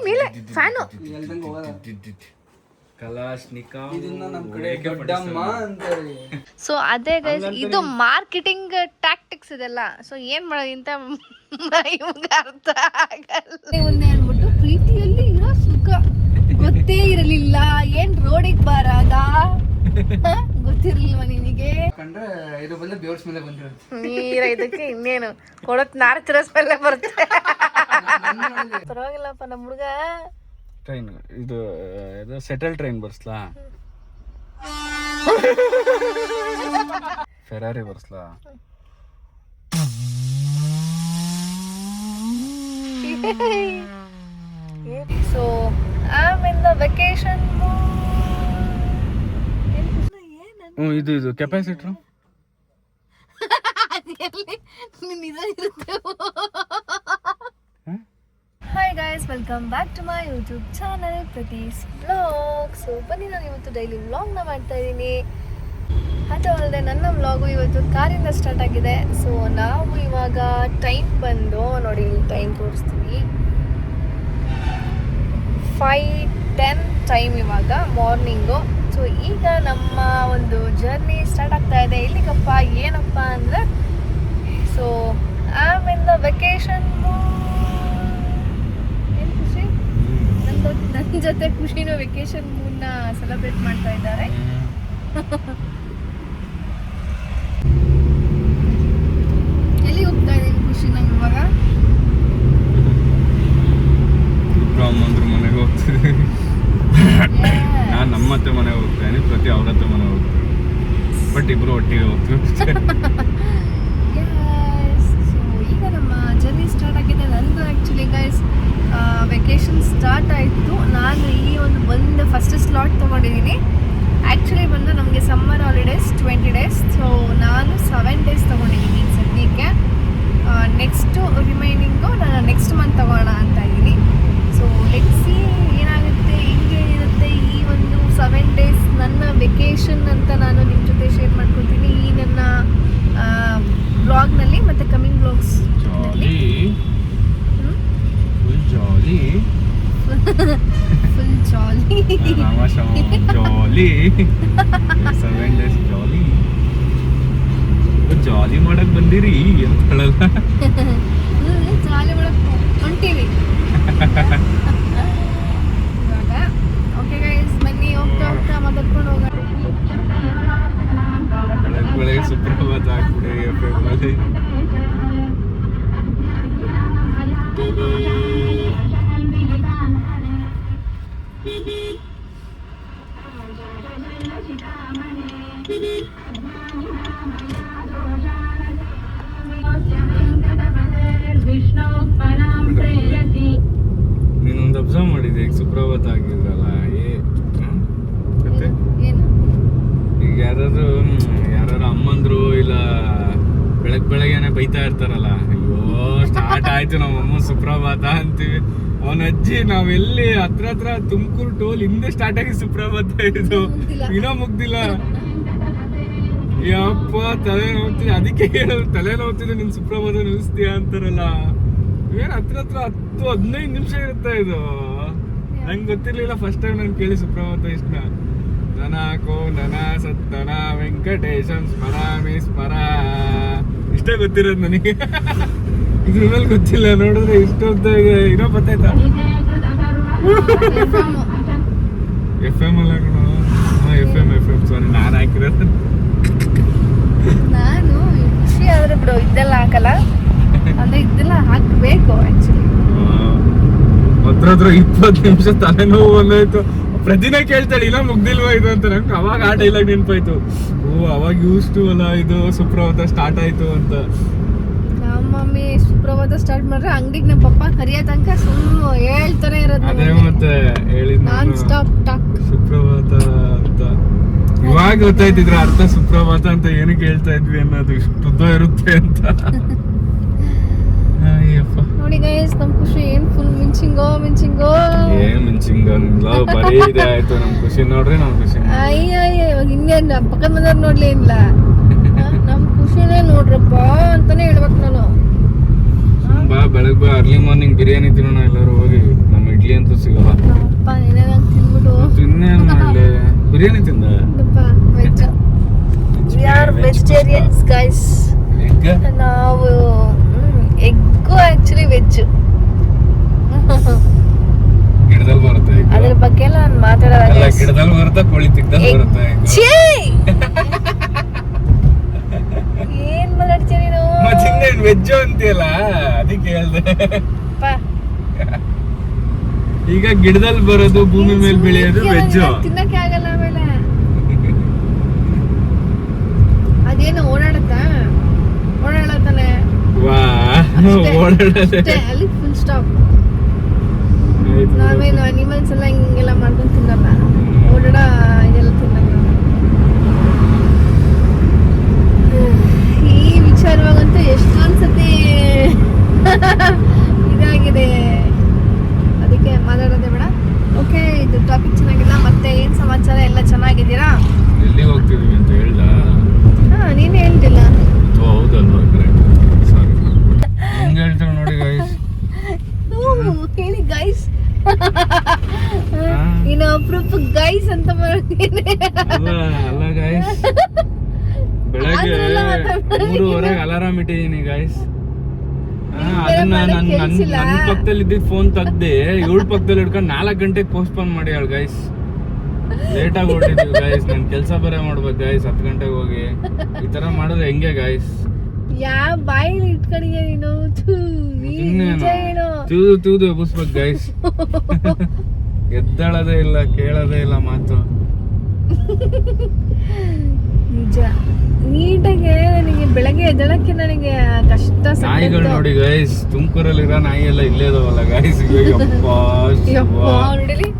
ಮೇಲೆ fan so ಅದೇ guys, ಇದು ಮಾರ್ಕೆಟಿಂಗ್ ಟ್ಯಾಕ್ಟಿಕ್ಸ್ ಇದೆಲ್ಲ. ಸೊ ಏನ್ ಮಾಡೋದು ಅಂತ ಇವಾಗ ಅರ್ಥ ಆಗಲ್ಲ. ಒಂದೇ ಅನ್ಬಿಟ್ಟು ಪ್ರೀತಿಯಲ್ಲಿ ಇರೋ ಸುಖ ಗೊತ್ತೇ ಇರಲಿಲ್ಲ. ಏನ್ ರೋಡಿಗೆ ಬಾರಾಗ ಗೊತ್ತಿರ್ಲಿಲ್ವ ನಿನಗೆ? ನೀರ ಇದಕ್ಕೆ ಇನ್ನೇನು ಕೊಳತ್ ನಾರ್ತಿರೋ ಸ್ಮೆಲ್ ಬರುತ್ತೆ. ಪರವಾಗಿಲ್ಲಪ್ಪ ನಮ್ಮ ಹುಡುಗ. ಟ್ರೈನ್ ಇದು ಸೆಟಲ್ ಟ್ರೈನ್ ಬರ್ಸ್ಲಾ? ಫೆರಾರಿ ಬರ್ಸ್ಲಾ? So I'm in the vacation mood. ಇದು capacitor hi guys, welcome back to my YouTube channel ಪ್ರತೀಸ್ ವ್ಲಾಗ್. ಸೊ ಬನ್ನಿ, ನಾನು ಇವತ್ತು ಡೈಲಿ ವ್ಲಾಗ್ನ ಮಾಡ್ತಾ ಇದ್ದೀನಿ. ಅದು ಅಲ್ಲದೆ ನನ್ನ ವ್ಲಾಗು ಇವತ್ತು ಕಾರಿಂದ ಸ್ಟಾರ್ಟ್ ಆಗಿದೆ. ಸೊ ನಾವು ಇವಾಗ ಟೈಮ್ ಬಂದು ನೋಡಿ, ಟೈಮ್ ತೋರಿಸ್ತೀವಿ, 5:10 ಟೈಮ್ ಇವಾಗ ಮಾರ್ನಿಂಗು. ಸೊ ಈಗ ನಮ್ಮ ಒಂದು ಜರ್ನಿ ಸ್ಟಾರ್ಟ್ ಆಗ್ತಾ ಇದೆ. ಎಲ್ಲಿಗಪ್ಪ ಏನಪ್ಪ ಅಂದರೆ, so I am in the vacation. ಏನು ಖುಷಿ, ನನ್ನ ಜೊತೆ ಖುಷಿನೂ ವೆಕೇಶನ್ ಮೂಡ್ನ ಸೆಲೆಬ್ರೇಟ್ ಮಾಡ್ತಾ ಇದ್ದಾರೆ. ಎಲ್ಲಿ ಹೋಗ್ತಾ ಇದ್ದೀನಿ ಖುಷಿ ನಂಗೆ ಇವಾಗ? ಅಂದ್ರ ಮನೆಗೆ ಹೋಗ್ತೀನಿ. ನಾನು ನಮ್ಮ ಅತ್ತೆ ಮನೆಗೆ ಹೋಗ್ತೇನೆ, ಪ್ರತಿ ಅವ್ರ ಹತ್ರ ಮನೆ ಹೋಗ್ತೀನಿ. ಬಟ್ ಇಬ್ರು ಒಟ್ಟಿಗೆ ಹೋಗ್ತೀವಿ. ಸೊ ಈಗ ನಮ್ಮ ಜರ್ನಿ ಸ್ಟಾರ್ಟ್ ಆಗಿದೆ. ನಂದು ಆ್ಯಕ್ಚುಲಿ ಗೈಸ್ ವೆಕೇಶನ್ ಸ್ಟಾರ್ಟ್ ಆಯಿತು. ನಾನು ಈ ಒಂದು ಫಸ್ಟ್ ಸ್ಲಾಟ್ ತೊಗೊಂಡಿದ್ದೀನಿ. ಆ್ಯಕ್ಚುಲಿ ಬಂದು ನಮಗೆ ಸಮ್ಮರ್ ಹಾಲಿಡೇಸ್ 20 ಡೇಸ್. ಸೊ ನಾನು 7 ಡೇಸ್ ತೊಗೊಂಡಿದ್ದೀನಿ ಸದ್ಯಕ್ಕೆ. ನೆಕ್ಸ್ಟು ರಿಮೈನಿಂಗು ನಾನು ನೆಕ್ಸ್ಟ್ ಮಂತ್ ತೊಗೋಣ ಅಂತ ಇದ್ದೀನಿ. ಸೊ ಲೆಟ್ಸ್ ಸಿ ಏನಾಗುತ್ತೆ, ಹಿಂಗೆ ಇರುತ್ತೆ ಈ ಒಂದು 7 ಡೇಸ್ ನನ್ನ ವೆಕೇಶನ್ ಅಂತ ನಾನು ನಿಮ್ಮ ಜೊತೆ ಶೇರ್ ಮಾಡ್ಕೊತೀನಿ ಈ ನನ್ನ ಬ್ಲಾಗ್ನಲ್ಲಿ ಮತ್ತು ಕಮಿಂಗ್ ಬ್ಲಾಗ್ಸ್ನಲ್ಲಿ. ಫುಲ್ ಜಾಲಿ ಜಾಲಿ 7 ಡೇಸ್ ಜಾಲಿ ಜಾಲಿ ಮಾಡಕ್ ಬಂದಿರಿ ಅಂತ ಹೇಳಲ್ಲ. ಜಾಲಿ ಮಾಡಕ್ ಹೊಂಟೀವಿ ಇವಾಗ. ಓಕೆ ಗೈಸ್, ಬನ್ನಿ ಹೋಗ್ತಾ ಹೋಗ್ತಾ ಮಾತಾಡ್ಕೊಂಡು ಹೋಗೋಣ. ಬೆಳಗ್ಗೆ ಸುಪ್ರಭಾತ ಆಗ್ಬಿಡಿ ಎಫ್ಎಂ. ನೀನೊಂದು ಅಬ್ಸರ್ವ್ ಮಾಡಿದೆ, ಈಗ ಸುಪ್ರಭಾತ ಆಗಿದ್ರಲ್ಲ, ಈಗ ಯಾರು ಅಮ್ಮಂದ್ರು ಇಲ್ಲ ಬೆಳಗ್ಗೆನೆ ಬೈತಾ ಇರ್ತಾರಲ್ಲ, ಅಯ್ಯೋ ಸ್ಟಾರ್ಟ್ ಆಯ್ತು ನಮ್ಮಮ್ಮ ಸುಪ್ರಭಾತ ಅಂತೀವಿ. ಅವನ ಅಜ್ಜಿ ನಾವೆಲ್ಲಿ ಹತ್ರ ತುಮಕೂರು ಟೋಲ್ ಹಿಂದೆ ಸ್ಟಾರ್ಟ್ ಆಗಿ ಸುಪ್ರಭಾತ ಇದು ಇನ್ನೂ ಮುಗ್ದಿಲ್ಲ. ಯಪ್ಪ ತಲೆ ನೋಡ್ತಿದ್ದೆ, ಅದಕ್ಕೆ ಹೇಳೋದು ತಲೆ ನೋಡ್ತಿದ್ದೆ ನೀನು ಸುಪ್ರಭಾತ ನಿಲ್ಲಿಸ್ತೀಯ ಅಂತಾರಲ್ಲ. ಏನ್ ಹತ್ರ 10-15 ನಿಮಿಷ ಇರುತ್ತೆ ಇದು. ನಂಗೆ ಗೊತ್ತಿರ್ಲಿಲ್ಲ ಫಸ್ಟ್ ಟೈಮ್ ನಾನು ಕೇಳಿ ಸುಪ್ರಭಾತ ಇಷ್ಟ. ನನಕೋ ನನ ಸತ್ತನ ವೆಂಕಟೇಶಂ ಸ್ಮರಾಮಿ ಸ್ಮರ ಇಷ್ಟೇ ಗೊತ್ತಿರೋದು ನನಗೆ. ಇದ್ರ ಮೇಲೆ ಗೊತ್ತಿಲ್ಲ. ನೋಡಿದ್ರೆ ಇಷ್ಟೊಂದ ಇನ್ನೂ ಗೊತ್ತಾಯ್ತಾ? FM ಅಲ್ಲ ಕಣೋ, FM ಸಾರಿ, ನಾನು ಹಾಕಿರೋದು. ನಾನು ಖುಷಿ ಆದ್ರೆ ಬಿಡು ಇದೆಲ್ಲ ಹಾಕಲ್ಲ, ಅಂದ್ರೆ ಇದೆಲ್ಲ ಹಾಕ್ಬೇಕು ಆಕ್ಚುಲಿ. ಹತ್ರ 20 ನಿಮಿಷ ತಲೆನೋವು ಬಂದಾಯ್ತು. ಪ್ರತಿನ ಕೇಳ್ತಾಳೆ ಇಲ್ಲ ಮುಗ್ದಿಲ್ವಾ ಇದು ಅಂತ. ನಂಗೆ ಅವಾಗ ಆ ಡೈಲಾಗ್ ನೆನಪಾಯ್ತು. ಅವಾಗ ಯೂಸ್ಟು ಅಲ್ಲ ಇದು ಸುಪ್ರಭಾತ ಸ್ಟಾರ್ಟ್ ಆಯ್ತು ಅಂತ. ನಮ್ಮ ಮಮ್ಮಿ ಸುಪ್ರಭಾತ ಸ್ಟಾರ್ಟ್ ಮಾಡ್ರೆ ಅಂಗಡಿಗೆ ನಮ್ಮ ಪಪ್ಪ ಕರಿಯೋ ತನಕ ಸುಮ್ಮನೆ ಹೇಳ್ತಾನೆ ಇರೋದು. ಅದೇ ಮತ್ತೆ ಹೇಳಿದ್ ನಾನ್ ಸ್ಟಾಪ್ ಟಾಕ್ ಸುಪ್ರಭಾತ ಅಂತ. ಇವಾಗ ಗೊತ್ತಾಯ್ತಿದ್ರ ಅರ್ಥ ಸುಪ್ರಭಾತ ಅಂತ ಏನಕ್ಕೆ ಹೇಳ್ತಾ ಇದ್ವಿ ಅನ್ನೋದು, ಇಷ್ಟು ಉದ್ದ ಇರುತ್ತೆ ಅಂತ. ನೋಡಿ ಗೈಸ್, ನಮ್ ಖುಷಿ ಏನ್ ಫುಲ್ ಮಿಂಚಿಂಗೋ ಏನ್ ಮಿಂಚಿಂಗಲ್ಲ, ಬರೀ ಇದೆ ಆಯ್ತು ನಮ್ ಖುಷಿ. ನೋಡ್ರಿ ನಮ್ ಖುಷಿ ಅಯ್ಯ ಇವಾಗ ಇನ್ನೇನ್ ಪಕ್ಕದ ಮನೆಯವ್ರು ನೋಡ್ಲಿ ಇಲ್ಲ, ನಮ್ ಖುಷಿನೇ ನೋಡ್ರಪ್ಪ ಅಂತಾನೆ ಹೇಳ್ಬೇಕು ನಾನು. ಬೆಳಗ್ಗೆ ಅರ್ಲಿ ಮಾರ್ನಿಂಗ್ ಬಿರಿಯಾನಿ ತಿನ್ನೋಣ ಎಲ್ಲರೂ ಹೋಗಿ. ನಮ್ಮ ಇಡ್ಲಿ ಅಂತೂ ಅಪ್ಪ ಏನೇನೋ ತಿಂದ್ಬಿಟ್ಟು ಇನ್ನೇನ್ ಮಾಡ್ಲಿ, ಬಿರಿಯಾನಿ ತಿಂದ veg. We are vegetarians guys. Egg ನಾವು ಎಗ್ಗು ಆಕ್ಚುಲಿ ವೆಜ್. ಗಿಡದಲ್ಲಿ ಬರುತ್ತೆ egg. ಅದ್ರ ಬಗ್ಗೆ ಎಲ್ಲ ನಾನು ಮಾತಾಡಲ್ಲ ಅಲ್ಲ, guys. ಗಿಡದಲ್ಲಿ ಬರುತ್ತೆ, ಕೋಳಿ ತಿಕ್ಕದಲ್ಲಿ ಬರುತ್ತೆ egg. ಛೀ! ಏನ್ ಮಾತಾಡ್ತೀಯ ನೀನು? ಮತ್ತೆ ಇನ್ನೇನ್ ವೆಜ್ ಅಂತೀಯಲ್ಲ, ಅದಕ್ಕೆ ಹೇಳ್ದೆ. ಅಪ್ಪ, ಈಗ ಗಿಡದಲ್ಲಿ ಬರೋದು, ಭೂಮಿ ಮೇಲೆ ಬೆಳೆಯೋದು ವೆಜ್. ತಿನ್ನಕ್ಕೆ ಆಗಲ್ಲ ಆಮೇಲೆ. ಅದೇನು ಓಡಾಡತ್ತಾನೆ ವಾ ಓಡಾಡೋದೇ. ಅಲ್ಲಿ ಫುಲ್ ಸ್ಟಾಪ್. ನಾವೇನು ಅನಿಮಲ್ಸ್ ಎಲ್ಲ ಹಿಂಗೆಲ್ಲ ಮಾಡ್ಕೊಂಡು ತಿನ್ನಲ್ಲ, ಓಡಾಡ ಇದೆಲ್ಲ ತಿನ್ನಲ್ಲ. ಈ ವಿಚಾರವಾಗಂತೂ ಎಷ್ಟೊಂದ್ಸತಿ ಇದಾಗಿದೆ, ಅದಕ್ಕೆ ಮಾತಾಡೋದೇ ಬೇಡ. ಓಕೆ, ಇದು ಟಾಪಿಕ್ ಚೆನ್ನಾಗಿಲ್ಲ. ಮತ್ತೆ ಏನ್ ಸಮಾಚಾರ, ಎಲ್ಲ ಚೆನ್ನಾಗಿದ್ದೀರಾ? ಎಲ್ಲಿ ಹೋಗ್ತಿದೀವಿ ಅಂತ ಹೇಳ್ದ? ನೀನು ಹೇಳ್ತಿಲ್ಲ. ಹೌದಲ್ವಾ, ಕರೆಕ್ಟ್. ಸಾರಿ, ಹಿಂಗೆ ಹೇಳ್ತಾಳೆ ನೋಡಿ ಗೈಸ್. ಹೇಳಿ ಗೈಸ್. ಇನ್ನು ಅಪ್ರೂಪ ಗೈಸ್ ಅಂತ ಮಾಡೋದೇನೆ. ಅಲ್ಲ ಗೈಸ್, ಬೆಳಗ್ಗೆ 3:30 ಅಲಾರಾಮ್ ಇಟ್ಟಿದ್ದೀನಿ ಗೈಸ್. ಅದನ್ನ ನನ್ನ ಪಕ್ಕದಲ್ಲಿ ಇದ್ದಿದ್ದು ಫೋನ್ ತೆಗ್ದೆ, 7 ಪಕ್ಕದಲ್ಲಿ ಹಿಡ್ಕೊಂಡು 4 ಗಂಟೆಗೆ ಪೋಸ್ಟ್ಪೋನ್ ಮಾಡಿ ಹೇಳಿ ಗೈಸ್. ಲೇಟ್ ಆಗಿ ಹೊರಟಿದ್ವಿ ಗೈಸ್, ನಾನು ಕೆಲಸ ಬೇರೆ ಮಾಡ್ಬೇಕು ಗೈಸ್. 10 ಗಂಟೆಗೆ ಹೋಗಿ ಈ ತರ ಮಾಡಿದ್ರೆ ಹೆಂಗೆ ಗೈಸ್? ಯಾವ ಬಾಯಿಲಿ ಇಟ್ಕೊಂಡಿದ್ಯಾ ನೀನು? ತೂದು ಎಬ್ಬಿಸ್ಬೇಕು ಗೈಸ್. ಎದ್ದೇಳೋದೇ ಇಲ್ಲ, ಕೇಳೋದೇ ಇಲ್ಲ ಮಾತು. ನಿಜ. ನೀಟಾಗಿ ನನಗೆ ಬೆಳಗ್ಗೆ ಎದ್ದೇಳಕ್ಕೆ ನನಗೆ ಕಷ್ಟ. ನಾಯಿಗಳು ನೋಡಿ ಗೈಸ್, ತುಮಕೂರಲ್ಲಿ ಇರೋ ನಾಯಿ ಎಲ್ಲ ಇಲ್ಲೇ ಇದಾವಲ್ಲ ಗೈಸ್. ನೋಡಿಲಿ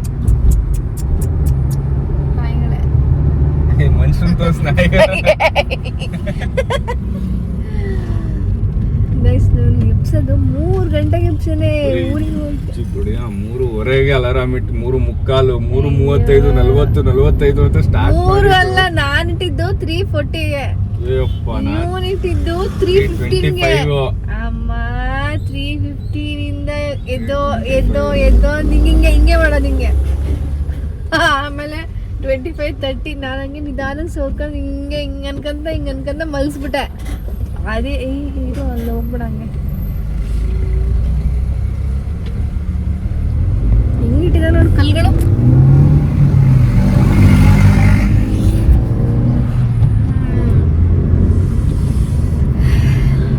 ನಾಯಿಗಳೇ, ಮನುಷ್ಯನ್ ತೋರ್ಸ್ ನಾಯಿಗಳು. ಗೈಸ್ ನಾನು ಎಬ್ಸೋದು 3 ಗಂಟೆಗೆ ಎಬ್ಸನೆ ಊರಿಗೆ ಹೋಗಿ. 3:30 ಅಲಾರಾಮ್ ಇಟ್ಟು 3:45, 3:35, 40, 45 ಅಂತ ಸ್ಟಾರ್ಟ್. 3 ಅಲ್ಲ, ನಾನು ಇಟ್ಟಿದ್ದು 3:40ಗೆ. ನಾನು ಇಟ್ಟಿದ್ದು 3:15ಗೆ. ಅಮ್ಮ 3:15 ಎದ್ದೋ ಹಿಂಗೆ ಮಾಡೋದು ಹಿಂಗೆ. ಆಮೇಲೆ 25:30 ನಾನು ಹಂಗೆ ನಿಧಾನ ಸೋರ್ಕೊಂಡು ಹಿಂಗೆ ಅನ್ಕಂತ ಮಲ್ಸ್ಬಿಟ್ಟೆ. ಅದೇ ಇದು ಅಲ್ಲಿ ಹೋಗ್ಬಿಡ ಹಂಗೆ ಹಿಂಗಿಟ್ಟಿದ ನೋಡಿ ಕಲ್ಗಳು.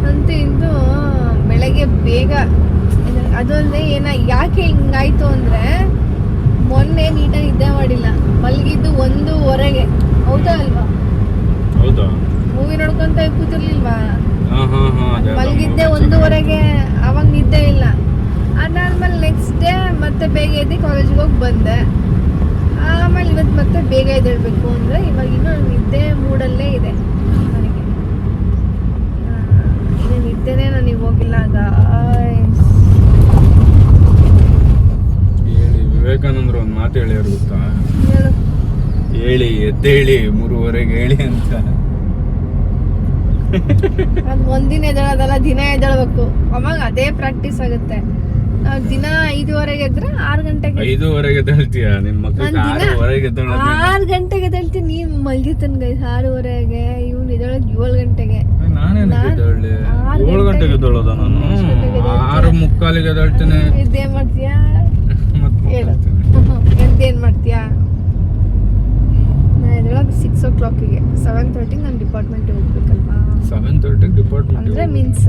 ಅಂತೂ ಇಂದು ಬೆಳಗ್ಗೆ ಬೇಗ. ಅದೊಂದೇ ಯಾಕೆ ಹಿಂಗಾಯ್ತು ಅಂದ್ರೆ, ಮೊನ್ನೆ ನೀಟಾಗಿ ನಿದ್ದೆ ಮಾಡಿಲ್ಲ, ಮಲಗಿದ್ದು 1:15ಗೆ. ಹೌದಾ ಅಲ್ವಾ? ಹೌದಾ? ಮೂವಿ ನೋಡ್ಕೊಂತ ಕೂತಿರ್ಲಿಲ್ವಾ? ಮಲಗಿದ್ದೆ 1:15ಗೆ, ಅವಾಗ ನಿದ್ದೆ ಇಲ್ಲ. ಅದಾದ್ಮೇಲೆ ನೆಕ್ಸ್ಟ್ ಡೇ ಮತ್ತೆ ಬೇಗ ಎದ್ದು ಕಾಲೇಜ್ಗೆ ಹೋಗಿ ಬಂದೆ. ಆಮೇಲೆ ಇವತ್ತು ಮತ್ತೆ ಬೇಗ ಎದ್ದೇಳ್ಬೇಕು ಅಂದ್ರೆ ಇವಾಗ ಇನ್ನೂ ನಿದ್ದೆ ಮೂಡಲ್ಲೇ ಇದೆ ನನಗೆ. ಇನ್ನು ನಿದ್ದೆನೇ ನನಗೆ ಹೋಗಿಲ್ಲ. ವಿವೇಕಾನಂದರು ಒಂದು ಮಾತು ಹೇಳ್ಯಾರ ಗೊತ್ತಾ? ಹೇಳಿ ಎದ್ದೇಳಿ 3:30ಗೆ ಹೇಳಿ ಅಂತ. ಅದು ಒಂದಿನ ಎದ್ದೇಳೋದಲ್ಲ, ದಿನ ಎದ್ದೇಳ್ಬೇಕು. ಅವಾಗ ಅದೇ ಪ್ರಾಕ್ಟೀಸ್ ಆಗುತ್ತೆ. ದಿನ 5:15 ಎದ್ರೆ 6 ಗಂಟೆಗೆ. 5:15 ಎದ್ದೇಳ್ತೀಯ? ನಿನ್ ಮಕ್ಕಳಿಗೆ 6:15 ಎದ್ದೇಳೋದು? 6 ಗಂಟೆಗೆ ಎದ್ದೇಳ್ತೀನಿ. ನೀವ್ ಮಲ್ಗಿರ್ತಾನೆ ಗೈಸ್ 6:15ಗೆ, ಇವ್ನು ಎದ್ದೇಳೋದು 7 ಗಂಟೆಗೆ. ನಾನೇನು ಎದ್ದೇಳಲಿ? 7 ಗಂಟೆಗೆ ಎದ್ದೇಳೋದ ನಾನು? 6:45ಗೆ ಎದ್ದೇಳ್ತೀನಿ. ಇದೇನ್ ಮಾಡ್ತೀಯಾ? ಎಂತೇನ್ ಮಾಡ್ತೀಯಾ? ನಾನು ಎದ್ದೇಳೋದು 6 o'clockಗೆ. 7:30 ನಾನು ಡಿಪಾರ್ಟ್ಮೆಂಟ್ಗೆ ಹೋಗ್ಬೇಕಲ್ವಾ? 7:30 ಡಿಪಾರ್ಟ್ಮೆಂಟ್ ಅಂದ್ರೆ ಮೀನ್ಸ್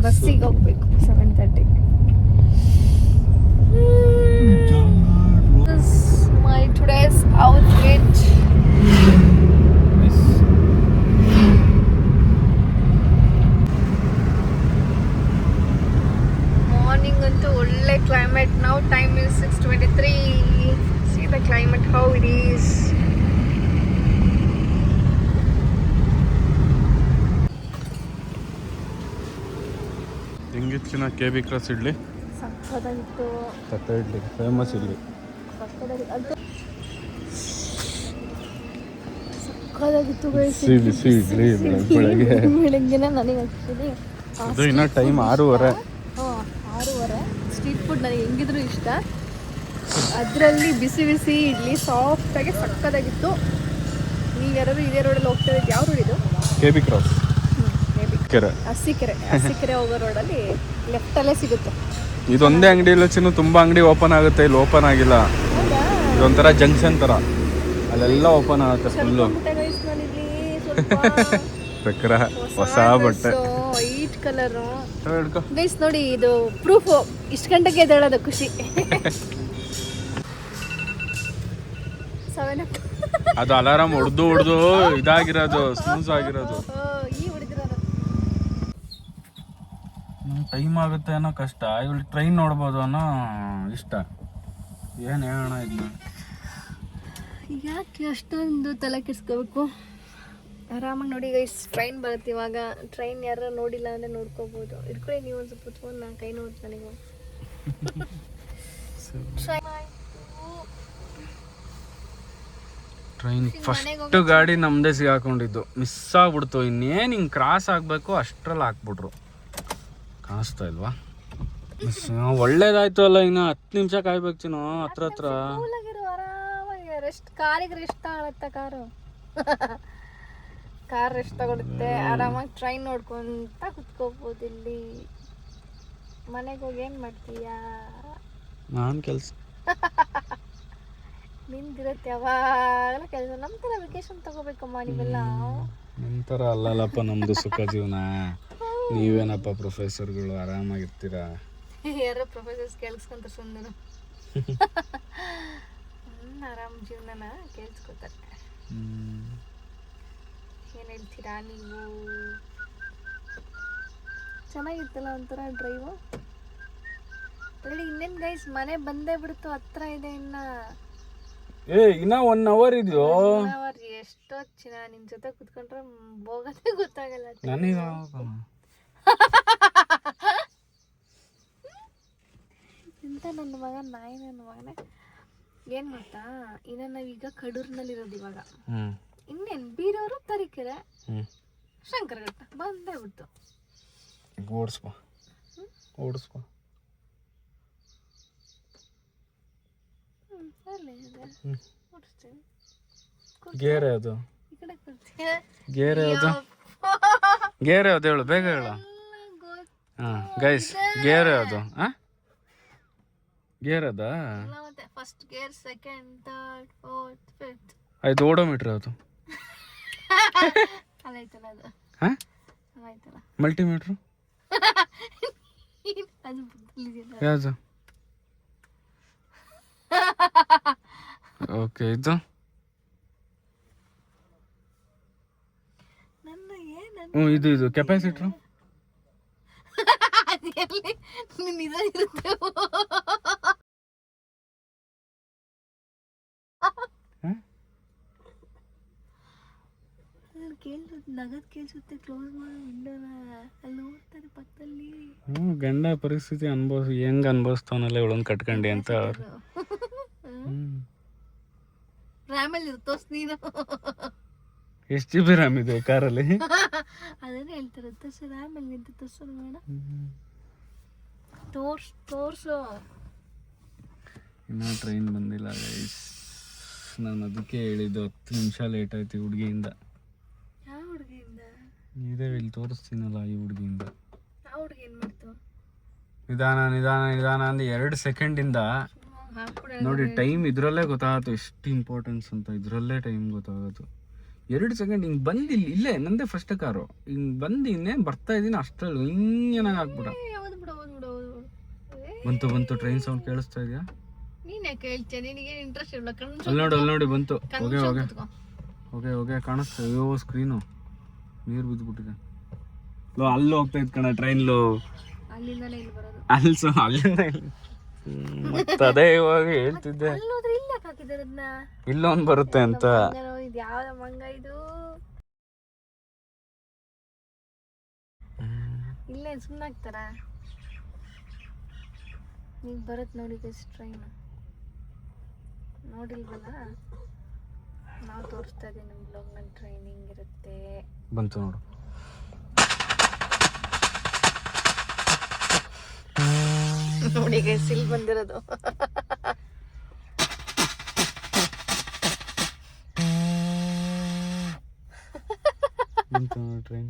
ಬಸ್ಸಿಗೆ ಹೋಗ್ಬೇಕು 7:30ಗೆ. This is my today's outfit. Morning ಅಂತೂ ಒಳ್ಳೆ climate. Now time is 6:23. See the climate how it is. ಹೆಂಗಿತ್ತು KB ಕ್ರಾಸ್ ಇಡ್ಲಿ? ಸಕ್ಕತ್ತಾಗಿತ್ತು. ಇಡ್ಲಿ ಫೇಮಸ್ ಇಲ್ಲಿ. ಸಕ್ಕತ್ತಾಗಿತ್ತು ಬಿಸಿ ಇಡ್ಲಿ ಬೆಳಗ್ಗೆ. ಬೆಳಗ್ಗೆನೆ ನನಗೆ ಆ್ಯಕ್ಚುಲಿ ಅದು ಇನ್ನೂ ಟೈಮ್ 6:30. 6:30. ಸ್ಟ್ರೀಟ್ ಫುಡ್ ನನಗೆ ಹೆಂಗಿದ್ರು ಇಷ್ಟ. ಅದರಲ್ಲಿ ಬಿಸಿ ಬಿಸಿ ಇಡ್ಲಿ ಸಾಫ್ಟಾಗಿ ಸಕ್ಕದಾಗಿತ್ತು. ನೀವು ಯಾರಾದ್ರು ಇದೇ ರೋಡಲ್ಲಿ ಹೋಗ್ತಾ ಇದ್ದು ಯಾವ ರೋಡ್ ಇದು? ಕೆ ಬಿ ಕ್ರಾಸ್ ಕೆರೆ, ಹಸಿಕೆರೆ ಹೋಗೋ ರೋಡಲ್ಲಿ ಲೆಫ್ಟಲ್ಲೇ ಸಿಗುತ್ತೆ. ಇದೊಂದೇ ಅಂಗಡಿ ಇಲ್ಲ ಚಿನ್ನು, ತುಂಬಾ ಅಂಗಡಿ ಓಪನ್ ಆಗುತ್ತೆ. ಇಲ್ಲಿ ಓಪನ್ ಆಗಿಲ್ಲ, ಇದೊಂಥರ ಜಂಕ್ಷನ್ ತರ, ಅಲ್ಲೆಲ್ಲ ಓಪನ್ ಆಗುತ್ತೆ ಫುಲ್ಲು. ಚಕ್ರ ಹೊಸ ಬಟ್ಟೆ ವೈಟ್ ಕಲರ್ ಗೈಸ್ ನೋಡಿ, ಇದು ಪ್ರೂಫ್ ಇಷ್ಟು ಗಂಟೆಗೆ ಎದ್ದೇಳೋದು ಖುಷಿ. ಅದು ಅಲಾರಾಮ್ ಹೊಡೆದು ಇದಾಗಿರೋದು, ಸ್ನೂಸ್ ಆಗಿರೋದು. ಟೈಮ್ ಆಗುತ್ತೆ ಅನ್ನೋ ಕಷ್ಟ, ಇವಳು ಟ್ರೈನ್ ನೋಡ್ಬೋದು ಅನ್ನೋ ಇಷ್ಟ. ಏನು ಹೇಳೋಣ ಇದನ್ನ, ಯಾಕೆ ಅಷ್ಟೊಂದು ತಲೆ ಕೆಡಿಸ್ಕೋಬೇಕು? ಆರಾಮಾಗಿ ನೋಡಿ ಗೈಸ್, ಟ್ರೈನ್ ಬರುತ್ತೆ ಇವಾಗ. ಟ್ರೈನ್ ಯಾರು ನೋಡಿಲ್ಲ ಅಂದರೆ ನೋಡ್ಕೋಬೋದು. ಇಟ್ಕೊಳ್ಳಿ ನೀವು ಒಂದು ಸ್ವಲ್ಪ ಹೊತ್ಕೊಂಡು, ನಾನು ಕೈ ನೋಡ್ತು ನನಗೆ. ಟ್ರೈನ್ ಫಸ್ಟ್ ಗಾಡಿ ನಮ್ಮದೇ ಸಿಗಾಕೊಂಡಿದ್ದು, ಮಿಸ್ ಆಗ್ಬಿಡ್ತು. ಇನ್ನೇನು ಹಿಂಗೆ ಕ್ರಾಸ್ ಆಗಬೇಕು ಅಷ್ಟರಲ್ಲಿ ಹಾಕ್ಬಿಟ್ರು. ಕಾಣಿಸ್ತಾ ಇಲ್ವಾ? ಒಳ್ಳೇದಾಯ್ತು ಅಲ್ಲ, ಇನ್ನು 10 ನಿಮಿಷ ಕಾಯ್ಬೇಕು ಚಿನ್ನು. ಹತ್ರ ಆರಾಮಾಗಿ ರೆಸ್ಟ್, ಕಾರಿಗೆ ರೆಸ್ಟ್ ಆಗುತ್ತೆ. ಕಾರ್ ರೆಸ್ಟ್ ತಗೊಳುತ್ತೆ. ಆರಾಮಾಗಿ ಟ್ರೈನ್ ನೋಡ್ಕೊಂತ ಕುತ್ಕೋಬೋದು ಇಲ್ಲಿ. ಮನೆಗೆ ಹೋಗಿ ಏನು ಮಾಡ್ತೀಯಾ? ನಾನು ಕೆಲಸ ನಿಂದಿರುತ್ತೆ ಯಾವಾಗಲೂ ಕೆಲಸ. ನಮ್ಮ ಥರ ವೆಕೇಶನ್ ತಗೋಬೇಕಮ್ಮ ನೀವೆಲ್ಲ. ನಿಮ್ಮ ಥರ ಅಲ್ಲಲ್ಲಪ್ಪ ನಮ್ಮದು ಸುಖ ಜೀವನ. ನೀವೇನಪ್ಪ ಪ್ರೊಫೆಸರ್ಗಳು, ಆರಾಮಾಗಿರ್ತೀರಾ. ಯಾರೋ ಪ್ರೊಫೆಸರ್ಸ್ ಕೇಳಿಸ್ಕೊಂತ ಸುಂದರು ಆರಾಮ್ ಜೀವನನ ಕೇಳಿಸ್ಕೊತಾರೆ. ಏನು ಹೇಳ್ತೀರಾ ನೀವು? ಚೆನ್ನಾಗಿತ್ತಲ್ಲ ಒಂಥರ ಡ್ರೈವು. ಅಲ್ಲಿ ಇನ್ನೇನು ಗೈಸ್, ಮನೆ ಬಂದೇ ಬಿಡ್ತು, ಹತ್ರ ಇದೆ. ಇನ್ನ 1 ಅವರ್ ಇದೆಯೋ? ಎಷ್ಟೋ ಚಿನ್ನ ನಿನ್ ಜೊತೆ ಕುತ್ಕೊಂಡ್ರೆ ಹೋಗೋದೇ ಗೊತ್ತಾಗಲ್ಲ. ನನಗೆ ಎಂತ ನನ್ನ ಮಗ ನಾಯಿ, ನನ್ನ ಮಗನೇ. ಏನು ಗೊತ್ತಾ, ಇನ್ನು ನಾವೀಗ ಕಡೂರಿನಲ್ಲಿರೋದು ಇವಾಗ. ಇನ್ನೇನು ಬೀರೂರು, ತರೀಕೆರೆ, ಶಂಕರಘಟ್ಟ ಬಂದೇ ಬಿಡ್ತು. ಓಡಿಸ್ಬಾ ಗೇರ್ ಯಾವುದು? ಗೇರ್ ಯಾವುದು ಹೇಳು, ಬೇಗ ಹೇಳು. ಗೈಸ್, ಗೇರ್ ಯಾವುದು? ಗೇರ್ ಅದಾ? First gear, second, third, fourth, fifth. ಆಯ್ತು, ಓಡೋಮೀಟರ್ ಯಾವುದು? ಅಲ್ಲೈತಲ್ಲ ಅದು. ಅಲ್ಲೈತಲ್ಲ ಮಲ್ಟಿಮೀಟ್ರು ಅದು ಯಾವುದು? ಓಕೆ, ಇದು ಇದು ಕೆಪಾಸಿಟರ್. ನಗದ್ ಕೇಳಿಸುತ್ತೆ. ಕ್ಲೋಸ್ ಮಾಡೋ ವಿಂಡೋನ, ಅಲ್ಲಿ ನೋಡ್ತಾರೆ ಪಕ್ಕದಲ್ಲಿ. ಗಂಡ ಪರಿಸ್ಥಿತಿ ಹೆಂಗ್ ಅನ್ಭವಿಸ್ತಾವನಲ್ಲ ಇವಳೊಂದು ಕಟ್ಕೊಂಡಿ ಅಂತ. ರ್ಯಾಮಲ್ಲಿ ತೋರ್ಸ್ ನೀನು. ಎಷ್ಟು GB ರ್ಯಾಮ್ ಇದೆ ಕಾರಲ್ಲಿ? ಅದನ್ನೇ ಹೇಳ್ತಾರೆ, ತೋರ್ಸು ರ್ಯಾಮಲ್ಲಿ ನಿಂತು ತೋರ್ಸೋದು ಬೇಡ. ತೋರ್ಸು. ಇನ್ನೂ ಟ್ರೈನ್ ಬಂದಿಲ್ಲ ಗೈಸ್. ನಾನು ಅದಕ್ಕೆ ಹೇಳಿದ್ದು 10 ನಿಮಿಷ ಲೇಟ್ ಆಯ್ತು ಈ ಹುಡುಗಿಯಿಂದ. ಯಾವ ಹುಡುಗಿಯಿಂದ? ಇದೇ ಇಲ್ಲಿ ತೋರಿಸ್ತೀನಲ್ಲ, ಈ ಹುಡುಗಿಯಿಂದ. ಯಾವ ಹುಡುಗಿ ಏನು ಮಾಡ್ತು? ನಿಧಾನ ಅಂದು 2 ಸೆಕೆಂಡಿಂದ ನೋಡಿ ಟೈಮ್ ಇದ್ರಲ್ಲೇ ಗೊತ್ತಾಗತ್ತು ಎಷ್ಟು ಇಂಪಾರ್ಟೆನ್ಸ್ ಅಂತ. ಇದ್ರಲ್ಲೇ ಟೈಮ್ ಗೊತ್ತಾಗತ್ತು. 2 ಸೆಕೆಂಡ್ ಹಿಂಗೆ ಬಂದಿಲ್ಲ, ಇಲ್ಲೇ ನಂದೇ ಫಸ್ಟ್ ಕಾರು ಹಿಂಗೆ ಬಂದು ಇನ್ನೇನು ಬರ್ತಾ ಇದ್ದೀನಿ ಅಷ್ಟರಲ್ಲಿ ಹಿಂಗೇನಾಗ ಆಗ್ಬಿಡ. ಬಂತು ಟ್ರೈನ್ ಸೌಂಡ್ ಕೇಳಿಸ್ತಾ ಇದೆಯಾ? ನೀನೇ ಕೇಳ್ತೀಯ, ನಿನಗೆ ಇಂಟ್ರೆಸ್ಟ್ ಇಲ್ಲ. ಅಲ್ಲಿ ನೋಡಿ ಬಂತು. ಹೋಗೆ ಕಾಣಿಸ್ತಾ. ಅಯ್ಯೋ ಸ್ಕ್ರೀನು ನೀರು ಬಿದ್ದುಬಿಟ್ಟಿದೆ. ಅಲ್ಲಿ ಹೋಗ್ತಾ ಇದ್ ಕಣ ಟ್ರೈನ್ಲು. ಅಲ್ಲಿಂದಲೇ ಇಲ್ಲಿ ಬರೋದು. ಅಲ್ಲಿಂದ ಮತ್ತೆ ಅದೇ ಇವಾಗ ಹೇಳ್ತಿದ್ದೆ, ಇಲ್ಲೊಂದು ಬರುತ್ತೆ ಅಂತ. ಇದು ಯಾವ ಮಂಗ ಇದು? ಇಲ್ಲೇ ಸುಮ್ಮನೆ ಆಗ್ತಾರ. ಈಗ ಬರುತ್ತೆ ನೋಡಿ ಟ್ರೈನ್. ನೋಡಿಲ್ವಲ್ಲ, ನಾವು ತೋರಿಸ್ತಾ ಇದ್ದೀವಿ ನಮ್ಮ ಬ್ಲಾಗ್ನಲ್ಲಿ ಟ್ರೈನ್ ಹಿಂಗಿರುತ್ತೆ. ಬಂತು ನೋಡು. ನೋಡಿ ಗೈಸ್, ಇಲ್ಲಿ ಬಂದಿರೋದು ಟ್ರೈನ್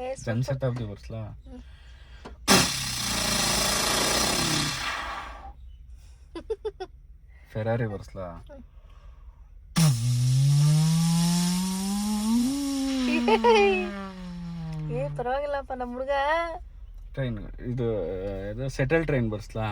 ಏ, ಜನಶತಾಬ್ದಿ ಬರ್ಸ್ಲಾ ಫೆರಾರಿ ಬರ್ಸ್ಲಾ ಏ ಪರವಾಗಿಲ್ಲಪ್ಪ ನಮ್ಮ ಹುಡುಗ. ಟ್ರೈನ್ ಇದು ಸೆಟಲ್ ಟ್ರೈನ್ ಬರ್ಸ್ಲಾ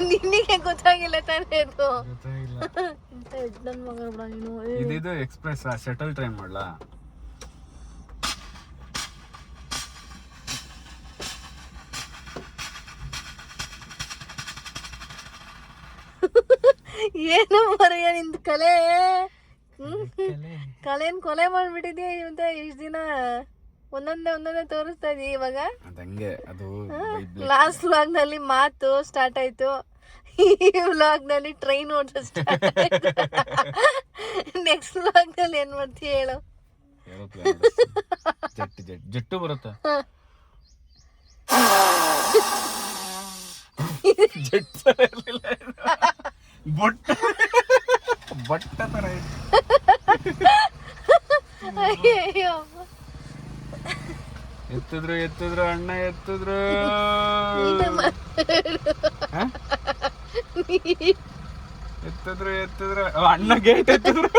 ನಿನಗೆ ಗೊತ್ತಾಗಿಲ್ಲ ತಾನೇ ಇದು? ಗೊತ್ತಾಗಿಲ್ಲ. ಎಂತ ನನ್ ಮಗ ಬಿಡ ನೀನು. ಇದು ಎಕ್ಸ್ಪ್ರೆಸ್ ಶಟಲ್ ಟ್ರೈನ್ ಮಾಡ್ಲಾ? ಏನು ಮರೆಯ ನಿಂದು ಕಲೆ. ಕಲೆನ್ ಕೊಲೆ ಮಾಡ್ಬಿಟ್ಟಿದ್ಯಾ ಇವತ್ತ. ಇಷ್ಟ ದಿನ ಒಂದೊಂದೇ ತೋರಿಸ್ತಾ ಇದೀಯ. ಇವಾಗ ಅದಂಗೆ ಅದು ಲಾಸ್ಟ್ ವ್ಲಾಗ್ ನಲ್ಲಿ ಮಾತು ಸ್ಟಾರ್ಟ್ ಆಯ್ತು, ಈ ವ್ಲಾಗ್ ನಲ್ಲಿ ಟ್ರೈನ್ ಓಡಿಸೋ ಸ್ಟಾರ್ಟ್ ಆಯ್ತು. ನೆಕ್ಸ್ಟ್ ವ್ಲಾಗ್ ನಲ್ಲಿ ಏನ್ ಮಾಡ್ತೀಯ ಹೇಳು? ಜಟ್ಟು ಬರುತ್ತಾ? ಬಟ್ಟ ತರ ಅಯ್ಯೋ, ಎತ್ತಿದ್ರು ಅಣ್ಣ ಎತ್ತಿದ್ರು ಅಣ್ಣ ಗೇಟ್ ಎತ್ತಿದ್ರು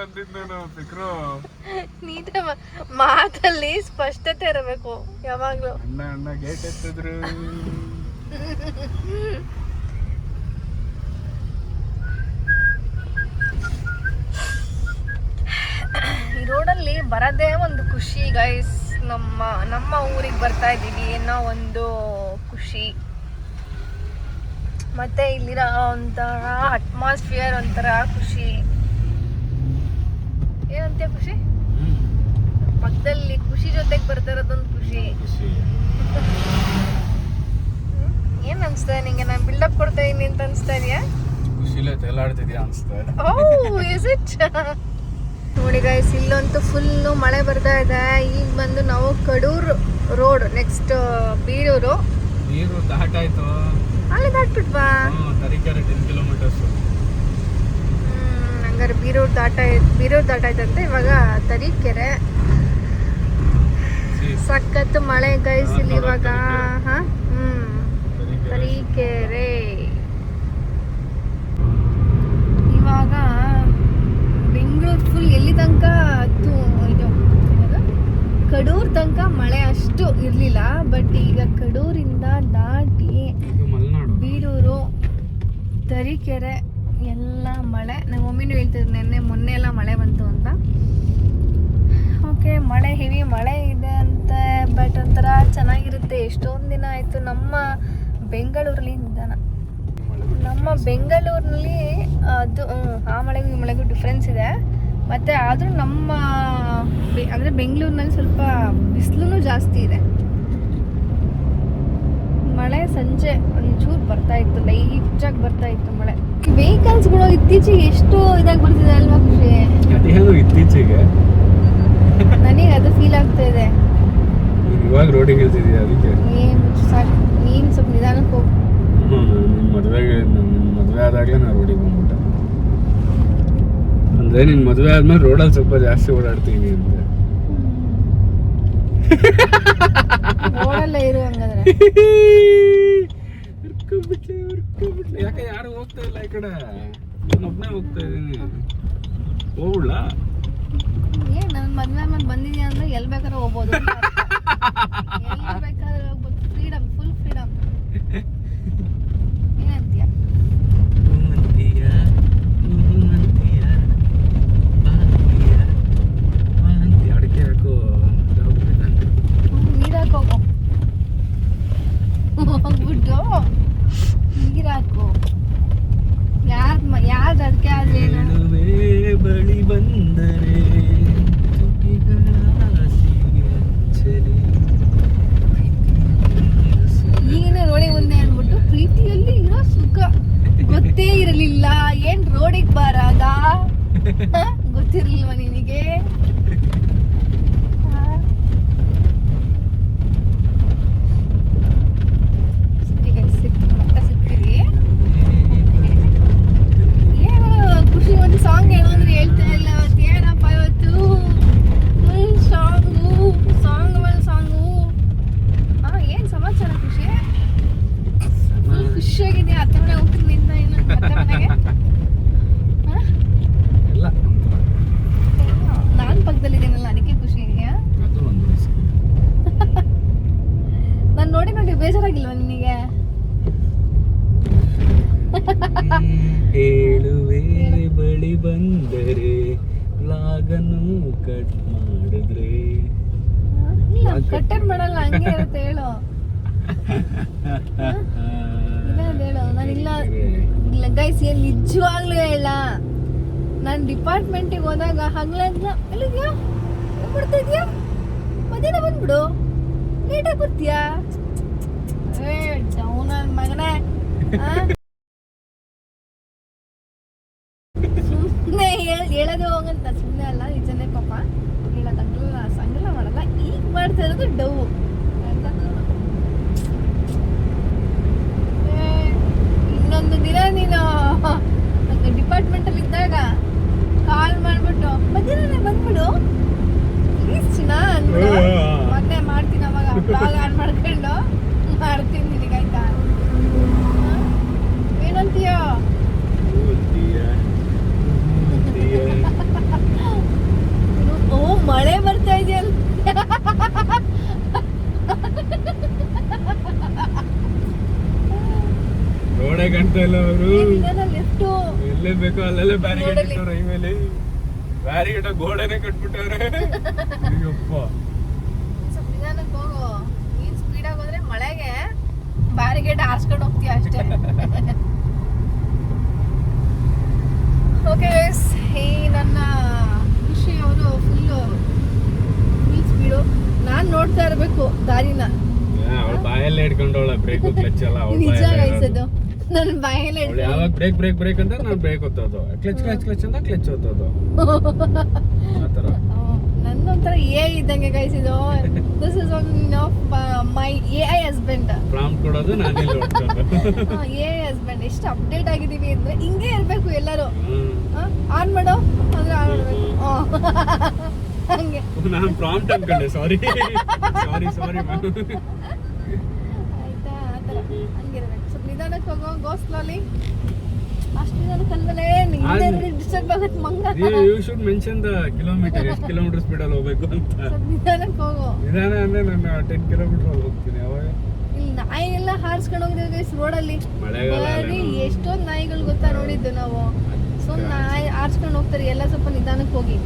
ಅಂತಿದ್ದು ಸಿಕ್ರು. ನೀಟ ಮಾತಲ್ಲಿ ಸ್ಪಷ್ಟತೆ ಇರಬೇಕು ಯಾವಾಗ್ಲೂ. ಅಣ್ಣ ಗೇಟ್ ಎತ್ತಿದ್ರು. ಈ ರೋಡಲ್ಲಿ ಬರೋದೇ ಒಂದು ಖುಷಿ ಗೈಸ್. ನಮ್ಮ ಊರಿಗೆ ಬರ್ತಾ ಇದ್ದೀವಿ ಅನ್ನೋ ಒಂದು ಖುಷಿ, ಮತ್ತೆ ಇಲ್ಲಿರೋ ಒಂಥರ ಅಟ್ಮಾಸ್ಫಿಯರ್ ಒಂಥರ ಖುಷಿ. ಏನಂತೀಯ ಖುಷಿ? ಪಕ್ಕದಲ್ಲಿ ಖುಷಿ ಜೊತೆಗೆ ಬರ್ತಾ ಇರೋದೊಂದು ಖುಷಿ. ಏನ್ ಅನ್ಸ್ತಾ ನಿಂಗೆ? ನಾನು ಬಿಲ್ಡಪ್ ಕೊಡ್ತಾ ಇದೀನಿ ಅಂತ ಅನ್ಸ್ತಾ ಇದೆಯಾ? ಖುಷಿಲೇ ತೇಲಾಡ್ತಿದ್ಯಾ ಅನ್ಸ್ತಾ ಇದೆ. ನೋಡಿ ಗೈಸ್, ಇಲ್ಲಂತೂ ಫುಲ್ಲು ಮಳೆ ಬರ್ತಾ ಇದೆ. ಈಗ ಬಂದು ನಾವು ಕಡೂರ್ ರೋಡ್, ನೆಕ್ಸ್ಟ್ ಬೀರೂರು. ಬೀರೂರು ದಾಟಾಯ್ತು, ಅಲ್ಲಿ ದಾಟ್ಬಿಟ್ವಾ? ತರೀಕೆರೆ 10 ಕಿಲೋಮೀಟರ್ಸ್. ಹಂಗಾರೆ ಬೀರೂರು ದಾಟಾಯ್ತಂತೆ. ಇವಾಗ ತರೀಕೆರೆ. ಸಖತ್ ಮಳೆ ಗೈಸ್ ಇಲ್ಲಿ ಇವಾಗ. ತರೀಕೆರೆ ಇವಾಗ ಬೆಂಗಳೂರು ಫುಲ್ ಎಲ್ಲಿ ತನಕ ಇದು ಕಡೂರ್ ತನಕ ಮಳೆ ಅಷ್ಟು ಇರಲಿಲ್ಲ. ಬಟ್ ಈಗ ಕಡೂರಿಂದ ದಾಟಿ ಬೀರೂರು, ತರೀಕೆರೆ ಎಲ್ಲ ಮಳೆ. ನಮ್ಮ ಮಮ್ಮಿನೂ ಹೇಳ್ತಿದ್ರು ಮೊನ್ನೆ ಎಲ್ಲ ಮಳೆ ಬಂತು ಅಂತ. ಓಕೆ, ಮಳೆ ಹೆವಿ ಮಳೆ ಇದೆ ಅಂತೆ. ಬಟ್ ಒಂಥರ ಚೆನ್ನಾಗಿರುತ್ತೆ. ಎಷ್ಟೊಂದು ದಿನ ಆಯಿತು ನಮ್ಮ ಬೆಂಗಳೂರಲ್ಲಿ ನಿಧಾನ. ನಮ್ಮ ಬೆಂಗಳೂರಿನಲ್ಲಿ ಅದು ಆ ಮಳೆಗೂ ಈ ಮಳೆಗೂ ಡಿಫ್ರೆನ್ಸ್ ಇದೆ. ಮತ್ತು ಆದರೂ ನಮ್ಮ ಅಂದರೆ ಬೆಂಗಳೂರಿನಲ್ಲಿ ಸ್ವಲ್ಪ ಬಿಸಿಲು ಜಾಸ್ತಿ ಇದೆ. ಮಳೆ ಸಂಜೆ ಒಂಚೂರು ಬರ್ತಾ ಇತ್ತು, ಲೈಟಾಗಿ ಬರ್ತಾ ಇತ್ತು ಮಳೆ. ವೆಹಿಕಲ್ಸ್ಗಳು ಇತ್ತೀಚೆಗೆ ಎಷ್ಟು ಇದಾಗಿ ಬರ್ತಿದೆ ಅಲ್ವಾ ಖುಷಿ? ಅದೇನು ಇತ್ತೀಚೆಗೆ ನನಗೆ ಅದು ಫೀಲ್ ಆಗ್ತಾ ಇದೆ. ಇವಾಗ ರೋಡಿಗೆ ಇಳ್ತಿದ್ಯಾ? ಅದಕ್ಕೆ ಸಾಕು, ನೀನು ಸ್ವಲ್ಪ ನಿಧಾನಕ್ಕೆ ಹೋಗು. ನಿಮ್ಮ ಮದುವೆ ಆದಾಗಲೇ ನಾನು ರೋಡಿಗೆ ಬಂದ್ಬಿಟ್ಟೆ. ಅಂದರೆ ನಿನ್ನ ಮದುವೆ ಆದ್ಮೇಲೆ ರೋಡಲ್ಲಿ ಸ್ವಲ್ಪ ಜಾಸ್ತಿ ಓಡಾಡ್ತೀನಿ ಅಂದೆ. ರೋಡಲ್ಲೇ ಇರು ಹಂಗಾದ್ರೆ. ಯಾಕೆ ಯಾರು ಹೋಗ್ತಾ ಇಲ್ಲ ಈ ಕಡೆ? ನಾನೊಬ್ಬನೇ ಹೋಗ್ತಾ ಇದ್ದೀನಿ. ಹೋಗ್ಬಿಡ್ಲ? ಏನ್ ನನ್ನ ಮದುವೆ ಆದ್ಮೇಲೆ ಬಂದಿದ್ಯಾ ಅಂದ್ರೆ ಎಲ್ಲಿ ಬೇಕಾದ್ರೆ ಹೋಗ್ಬೋದು, ಎಲ್ಲಿ ಬೇಕಾದ್ರೆ ಹೋಗ್ಬೋದು. Freedom, full freedom. ಏನಂತೀಯ? ಅಡಿಕೆ ಹಾಕು, ನೀರು ಹಾಕೋಗು. ಹೋಗ್ಬಿಟ್ಟು ನೀರು ಹಾಕು. ಯಾರ್ದು ಅಡಿಕೆ ಆದ್ರೇನು? ಬಳಿ ಬಂದರೆ ಬಂದರೆ ಲಾಗನ್ನು ಕಟ್ ಮಾಡಿದ್ರೆ ಇಲ್ಲ ಕಟ್ಟರ್ ಮಾಡಲ್ಲ, ಹಂಗೆ ಇರುತ್ತೆ ಹೇಳು. ಇಲ್ಲ ಹೇಳು, ನಾನಿಲ್ಲ ಇಲ್ಲ ಗೈಸ್, ಏನ್ ನಿಜವಾಗ್ಲೂ ಹೇಳ, ನಾನು ಡಿಪಾರ್ಟ್ಮೆಂಟಿಗೆ ಹೋದಾಗ ಹಂಗ್ಲಂಗ್ಲ ಎಲ್ಲಿದ್ಯಾ ಬರ್ತಾ ಇದೀಯಾ, ಮಧ್ಯಾಹ್ನ ಬಂದ್ಬಿಡು, ಲೇಟಾಗಿ ಬರ್ತೀಯಾ, ಏ ಡೌನ್ ಮಗನೇ. ಸುಮ್ಮನೆ ಹೇಳೋದು ಹೋಗಂತ, ಸುಮ್ಮನೆ ಅಲ್ಲ ನಿಜನೇ ಪಾಪ ಹೇಳೋದಂಗಲ್ಲ, ಸಂಗಲ್ಲ ಮಾಡಲ್ಲ. ಈಗ ಮಾಡ್ತಾ ಇರೋದು ಡವ್. ಇನ್ನೊಂದು ದಿನ ನೀನು ಡಿಪಾರ್ಟ್ಮೆಂಟಲ್ಲಿ ಇದ್ದಾಗ ಕಾಲ್ ಮಾಡ್ಬಿಟ್ಟು ಮಧ್ಯಾಹ್ನ ಬಂದ್ಬಿಡು ಪ್ಲೀಸ್ ಚಿನ್ನ ಅಂದ್ಬಿಡು, ಮತ್ತೆ ಮಾಡ್ತೀನಿ ಅವಾಗ ಬ್ಲಾಗ್ ಆನ್ ಮಾಡ್ಕೊಂಡು ಮಾಡ್ತೀನಿ ನಿನಗಾಯ್ತಾ. ಏನಂತೀಯ? ಓ ಮಳೆ ಬರ್ತಾ ಇದೆಯಲ್ಲ. ರೋಡೇ ಕಾಣ್ತಾ ಇಲ್ಲ ಅವರು, ಲೆಫ್ಟ್ ಎಲ್ಲೇ ಬೇಕೋ ಅಲ್ಲೆಲ್ಲ ಬ್ಯಾರಿಗೇಡ್ ಇಟ್ಟವ್ರೆ, ಈ ಮೇಲೆ ಬ್ಯಾರಿಗೇಡ್ ಗೋಡೆನೆ ಕಟ್ಬಿಟ್ಟವ್ರೆ. ಅಯ್ಯಪ್ಪ, ಸ್ವಲ್ಪ ನಿಧಾನಕ್ಕೆ ಹೋಗು, ನೀನ್ ಸ್ಪೀಡಾಗಿ ಹೋದ್ರೆ ಮಳೆಗೆ ಬ್ಯಾರಿಗೇಡ್ ಹಾರಿಸ್ಕೊಂಡು ಹೋಗ್ತೀಯ ಅಷ್ಟೇ. ಓಕೆ ಈ ನನ್ನ ಖುಷಿ ಅವರು ಫುಲ್ ಸ್ಪೀಡು, ನಾನು ನೋಡ್ತಾ ಇರಬೇಕು ದಾರಿನ. ಅವಳ ಬಾಯಲ್ಲೇ ಹಿಡ್ಕೊಂಡವಳ ಬ್ರೇಕ್ ಕ್ಲಚ್ ಎಲ್ಲ ನಿಜ ಗೈಸದು, ನನ್ನ ಬಾಯಲ್ಲೇ ಯಾವಾಗ ಬ್ರೇಕ್ ಬ್ರೇಕ್ ಬ್ರೇಕ್ ಅಂತ ನಾನು ಬ್ರೇಕ್ ಒತ್ತೋದು, ಕ್ಲಚ್ ಕ್ಲಚ್ ಕ್ಲಚ್ ಅಂತ ಕ್ಲಚ್ ಒತ್ತೋದು ಆತರ. ನನ್ನೊಂಥರ ಎ ಇದ್ದಂಗೆ ಗೈಸಿದು. This is one of my uh husband. Prompt ಕೊಡೋದು ನಾನೇ ನೋಡ್ಕೊಂಡು. ಎ ಹಸ್ಬೆಂಡ್ ಎಷ್ಟು ಅಪ್ಡೇಟ್ ಆಗಿದೀವಿ ಅಂದ್ರೆ ಹಿಂಗೆ ಇರ್ಬೇಕು ಎಲ್ಲರೂ. ಆನ್ ಮಾಡು ಅಂದ್ರೆ ಆನ್ ಮಾಡ್ಬೇಕು, ಹಂಗೆ. ನಾನು ಪ್ರಾಂಪ್ಟ್ ಅನ್ಕೊಂಡೆ, ಸಾರಿ ಸಾರಿ ಸಾರಿ. ಆಯ್ತಾ, ಆತರ ಹಂಗಿರ್ಬೇಕು. ಸ್ವಲ್ಪ ನಿಧಾನಕ್ಕೆ ಹೋಗೋ, ಗೋ ಸ್ಲೋಲಿ. ಅಷ್ಟು ನಿಧಾನಕ್ಕೆ ಅಂದ್ಮೇಲೆ ನಿಂಗೆ ಡಿಸ್ಟರ್ಬ್ ಆಗುತ್ತೆ ಮಂಗ. You should mention the kilometre, ಎಷ್ಟು ಕಿಲೋಮೀಟರ್ ಸ್ಪೀಡ್ ಅಲ್ಲಿ ಹೋಗ್ಬೇಕು ಅಂತ. ಸ್ವಲ್ಪ ನಿಧಾನಕ್ಕೆ ಹೋಗು. ನಿಧಾನ ಅಂದ್ರೆ ನಾನು 10 ಕಿಲೋಮೀಟರ್ ಅಲ್ಲಿ ಹೋಗ್ತೀನಿ ಅವಾಗ. ಇಲ್ಲಿ ನಾಯಿ ಎಲ್ಲ ಹಾರಿಸ್ಕೊಂಡು ಹೋಗಿದ್ದೀವಿ ಗೈಸ್ ರೋಡಲ್ಲಿ. ಬರೀ ಎಷ್ಟೊಂದು ನಾಯಿಗಳು ಗೊತ್ತಾ ನೋಡಿದ್ದು ನಾವು. ಸೊ ನಾಯಿ ಹಾರಿಸ್ಕೊಂಡು ಹೋಗ್ತಾರೆ ಎಲ್ಲ, ಸ್ವಲ್ಪ ನಿಧಾನಕ್ಕೆ ಹೋಗಿ.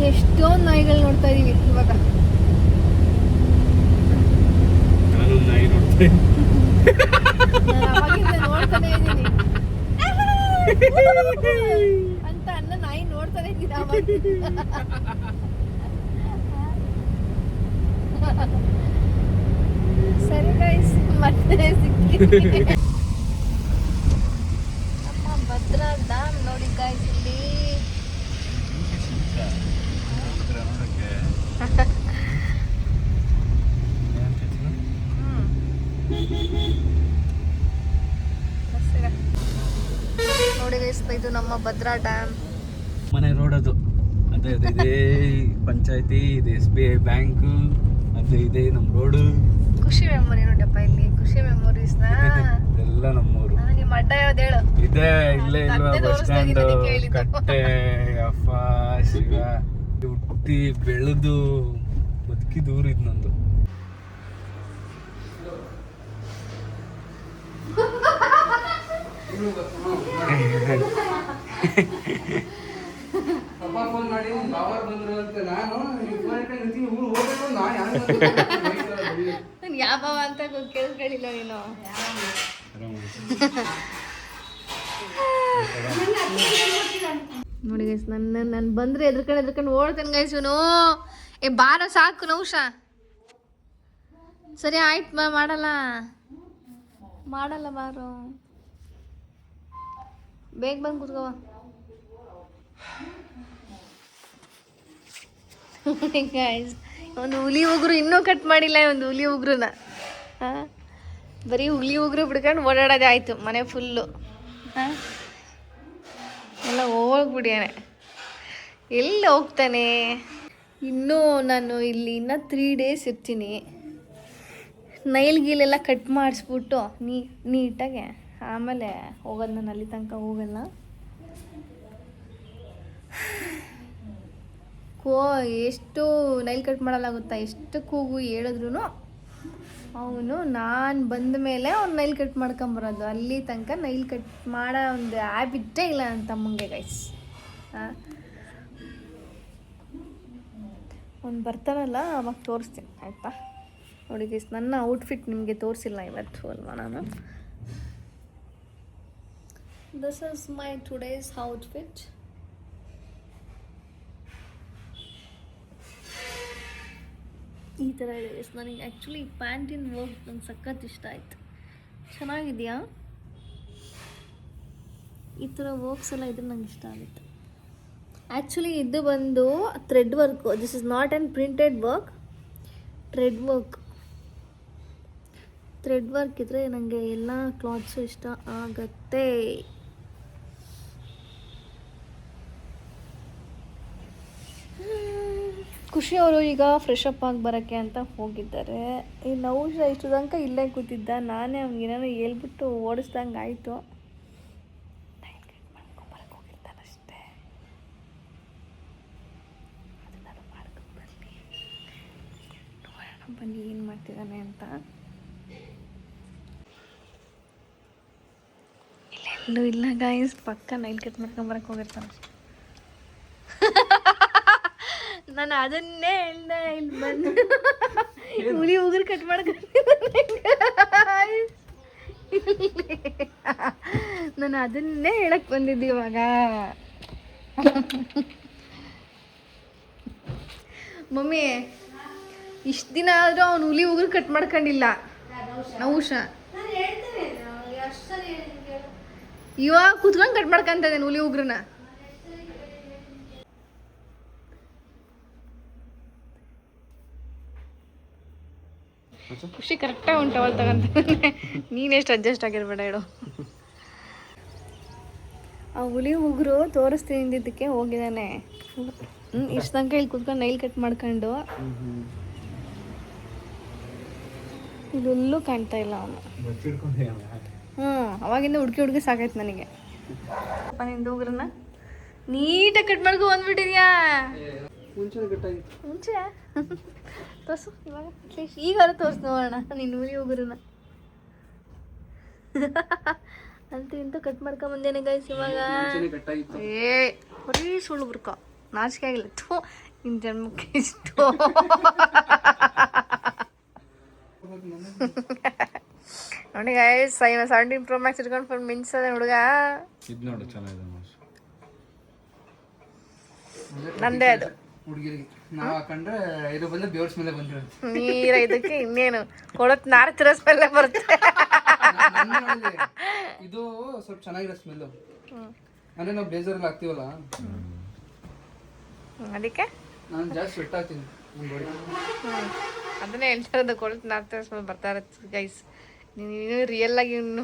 ಎಷ್ಟೊಂದು ನಾಯಿಗಳು ನೋಡ್ತಾ ಇದೀವಿ ಇವಾಗ. ನಾನು ನಾಯಿ ನೋಡ್ತಾ ಅವಾಗಿಂದ ನೋಡ್ತಾನೆ ಇದ್ದೀನಿ ಅಂತ ಅನ್ನ ನಾಯಿ ನೋಡ್ತಾನೆ ಇದ್ದೀನಿ ಅವಾಗ. ಸರಿ ಗೈಸ್, ಮತ್ತೆ ಸಿಗ್ತೀವಿ. ನಮ್ಮ ಭದ್ರಾ ಡ್ಯಾಮ್ ನೋಡಿ ಗೈಸ್, ಇಲ್ಲಿ ನೋಡಿ ಗೈಸ್, ಇದು ನಮ್ಮ ಭದ್ರಾ ಡ್ಯಾಮ್. ಮನೆ ರೋಡ್ ಅದು, ಅದೇ ಇದೆ ಪಂಚಾಯತಿ, ಇದೆ SBI ಬ್ಯಾಂಕ್, ಅದೇ ಇದೆ ನಮ್ಮ ರೋಡು. ಖುಷಿ ಮೆಮೊರಿ ನೋಡಪ್ಪ, ಇಲ್ಲಿ ಖುಷಿ ಮೆಮೊರೀಸ್ ನ ಎಲ್ಲ ನಮ್ಮೂರು. ನಿಮ್ಮ ಅಡ್ಡ ಯಾವ್ದು ಹೇಳು? ಇದೆ ಇಲ್ಲೇ ಇಲ್ವಾ ಬಸ್ ಸ್ಟ್ಯಾಂಡ್ ಕಟ್ಟೆ. ಅಪ್ಪ ಶಿವ, ಹುಟ್ಟಿ ಬೆಳೆದು ಬದುಕಿ ದೂರ ಇದ್ ನಂದು. ಫೋನ್ ಮಾಡಿ ಬಾಬಾರ್ ಬಂದ್ರು ಅಂತ ನಾನು ಹೋಗ್ಬೇಕು. ನಾನು ಯಾವ ಅಂತ ಕೇಳ್ಕೊಳ್ಳಿಲ್ಲ ನೀನು. ನೋಡಿ ಗೈಸ್, ನಾನು ಬಂದ್ರೆ ಎದ್ರಕೊಂಡು ಓಡ್ತೇನೆ ಗೈಸ್. ಇವನು ಏ ಬಾರ ಸಾಕು ನೌಶ. ಸರಿ ಆಯ್ತು ಮಾಡಲ್ಲ ಬಾರು, ಬೇಗ ಬಂದು ಕೂತ್ಕವ. ಗೈಸ್, ಒಂದು ಹುಲಿ ಉಗುರು ಇನ್ನೂ ಕಟ್ ಮಾಡಿಲ್ಲ, ಒಂದು ಹುಲಿ ಉಗುರನ್ನ. ಬರೀ ಹುಲಿ ಉಗುರು ಬಿಡ್ಕೊಂಡು ಓಡಾಡೋದೇ ಆಯಿತು ಮನೆ ಫುಲ್ಲು. ಎಲ್ಲ ಹೋಗ್ಬಿಡ್ಯಾನೆ, ಎಲ್ಲಿ ಹೋಗ್ತಾನೆ. ಇನ್ನೂ ನಾನು ಇಲ್ಲಿ ಇನ್ನೂ 3 days ಇರ್ತೀನಿ. ನೈಲ್ ಗೀಲೆಲ್ಲ ಕಟ್ ಮಾಡಿಸ್ಬಿಟ್ಟು ನೀಟಾಗೆ ಆಮೇಲೆ ಹೋಗೋದು. ನಾನು ಅಲ್ಲಿ ತನಕ ಹೋಗಲ್ಲ. ಎಷ್ಟು ನೈಲ್ ಕಟ್ ಮಾಡಲ್ಲ ಗೊತ್ತಾ, ಎಷ್ಟು ಕೂಗು ಹೇಳಿದ್ರು ಅವನು ನಾನು ಬಂದ ಮೇಲೆ ಅವ್ನು ನೈಲ್ ಕಟ್ ಮಾಡ್ಕೊಂಬರೋದು. ಅಲ್ಲಿ ತನಕ ನೈಲ್ ಕಟ್ ಮಾಡೋ ಒಂದು ಹ್ಯಾಬಿಟ್ಟೇ ಇಲ್ಲ ನನ್ನ ತಮ್ಮಂಗೆ ಗೈಸ್. ಅವ್ನು ಬರ್ತಾನಲ್ಲ ಅವಾಗ ತೋರಿಸ್ತೀನಿ ಆಯಿತಾ. ನೋಡಿ ಗೈಸ್, ನನ್ನ ಔಟ್ಫಿಟ್ ನಿಮಗೆ ತೋರಿಸಿಲ್ಲ ಇವತ್ತು ಅಲ್ವಾ ನಾನು. This is my today's outfit. ಈ ಥರ ಇದೆ. ನನಗೆ ಆ್ಯಕ್ಚುಲಿ ಪ್ಯಾಂಟಿನ ವರ್ಕ್ ನಂಗೆ ಸಖತ್ ಇಷ್ಟ ಆಯಿತು. ಚೆನ್ನಾಗಿದೆಯಾ? ಈ ಥರ ವರ್ಕ್ಸ್ ಎಲ್ಲ ಇದ್ರೆ ನಂಗೆ ಇಷ್ಟ ಆಗುತ್ತೆ. ಆ್ಯಕ್ಚುಲಿ ಇದು ಬಂದು thread work. This is not an printed work, thread work ಇದ್ದರೆ ನನಗೆ ಎಲ್ಲ ಕ್ಲಾತ್ಸು ಇಷ್ಟ ಆಗತ್ತೆ. ಖುಷಿ ಅವರು ಈಗ ಫ್ರೆಶ್ ಅಪ್ ಆಗಿ ಬರೋಕ್ಕೆ ಅಂತ ಹೋಗಿದ್ದಾರೆ. ಈ ನೌಷ ಇಷ್ಟು ತನಕ ಇಲ್ಲೇ ಕೂತಿದ್ದ. ನಾನೇ ಅವ್ನಿಗೆ ಏನಾರು ಹೇಳ್ಬಿಟ್ಟು ಓಡಿಸ್ದಂಗೆ ಆಯಿತು. ನೈಲ್ ಕಟ್ ಮಾಡ್ಕೊಂಬರಕ್ಕೆ ಹೋಗಿರ್ತಾನಷ್ಟೇ. ಅದನ್ನು ಮಾಡ್ಕೊಂಬರ್ಲಿ, ನೋಡೋಣ ಬನ್ನಿ ಏನು ಮಾಡ್ತಿದ್ದಾನೆ ಅಂತ. ಇಲ್ಲೆಲ್ಲೂ ಇಲ್ಲ ಗಾಯ್ಸ್, ಪಕ್ಕ ನೈಲ್ ಕಟ್ ಮಾಡ್ಕೊಂಬರಕ್ಕೆ ಹೋಗಿರ್ತಾನೆ. ನಾನು ಅದನ್ನೇ ಹೇಳ್ದೆ, ಇಲ್ಲಿ ಬಂದು ಹುಲಿ ಉಗುರು ಕಟ್ ನಾನು ಅದನ್ನೇ ಹೇಳಕ್ ಬಂದಿದ್ದೆ ಇವಾಗ. ಮಮ್ಮಿ ಇಷ್ಟು ದಿನ ಆದರೂ ಅವನು ಹುಲಿ ಉಗುರು ಕಟ್ ಮಾಡ್ಕೊಂಡಿಲ್ಲ. ನೌಷ ಇವಾಗ ಕುತ್ಕೊಂಡು ಕಟ್ ಮಾಡ್ಕೊಂತ ಇದ್ದೇನೆ ಹುಲಿ ಉಗುರನ್ನ. ಖುಷಿ ಕರೆಕ್ಟಾಗಿ ಉಂಟು ಅವಳು ತಗೊಂತ. ನೀನೆಷ್ಟು ಅಡ್ಜಸ್ಟ್ ಆಗಿರ್ಬೇಡ ಹೇಳು. ಆ ಹುಲಿ ಉಗುರು ತೋರಿಸ್ತೀನಿ ಅಂದಿದ್ದಕ್ಕೆ ಹೋಗಿದ್ದಾನೆ. ಇಷ್ಟು ತನಕ ಇಲ್ಲಿ ಕುತ್ಕೊಂಡು ನೈಲ್ ಕಟ್ ಮಾಡ್ಕೊಂಡು ಇದೆಲ್ಲೂ ಕಾಣ್ತಾ ಇಲ್ಲ ಅವನು. ಅವಾಗಿಂದ ಹುಡುಕಿ ಸಾಕಾಯ್ತು ನನಗೆ. ನಿಂದು ಉಗುರನ್ನ ನೀಟಾಗಿ ಕಟ್ ಮಾಡ್ಕೊ ಬಂದ್ಬಿಟ್ಟಿದ್ಯಾ. ಮುಂಚೆ ತೋರ್ಸು ಇವಾಗ, ಈಗಾರು ತೋರ್ಸು ನೋಡೋಣ ನೀನು ಹುಲಿ ಉಗುರನ್ನ. ಅಂತೂ ಇಂತೂ ಕಟ್ ಮಾಡ್ಕೊಂಡ್ ಬಂದೇನೆ ಗೈಸ್ ಇವಾಗ. ಬರೀ ಸುಳ್ಳು ಬುರ್ಕ, ನಾಚಿಕೆ ಆಗಿಲ್ಲ. ನಿನ್ನ ಜನ್ಮಕ್ಕೆ ಇಷ್ಟು. ನೋಡಿ ಗೈಸ್, 17 Pro Max ಇಟ್ಕೊಂಡು ಫುಲ್ ಮಿಂಚದೆ ಹುಡುಗ. ಇದು ನೋಡು ಚೆನ್ನಾಗಿದೆ. ನಂದೇ ಅದು ಹುಡುಗಿರಿಗೆ ನಾವು ಹಾಕೊಂಡ್ರೆ ಇದು ಬಂದು ಬೇವ್ರ ಸ್ಮೆಲ್ ಬಂದಿರೋದು. ನೀರ ಇದಕ್ಕೆ ಇನ್ನೇನು ಕೊಳತ್ ನಾರ್ತಿರೋ ಸ್ಮೆಲ್ ಬರುತ್ತೆ. ಇದು ಸ್ವಲ್ಪ ಚೆನ್ನಾಗಿರೋ ಸ್ಮೆಲ್. ಅಂದ್ರೆ ನಾವು ಬೇಜಾರಲ್ಲಿ ಹಾಕ್ತೀವಲ್ಲ, ಅದಕ್ಕೆ ನಾನು ಜಾಸ್ತಿ ಸ್ವೆಟ್ ಹಾಕ್ತೀನಿ ನನ್ನ ಬಾಡಿ. ಅದನ್ನೇ ಹೇಳ್ತಾರದು, ಕೊಳತ್ ನಾರ್ತಿರೋ ಸ್ಮೆಲ್ ಬರ್ತಾ ಇರತ್ತೆ ಗೈಸ್. ನೀನು ರಿಯಲ್ ಆಗಿ ಇನ್ನು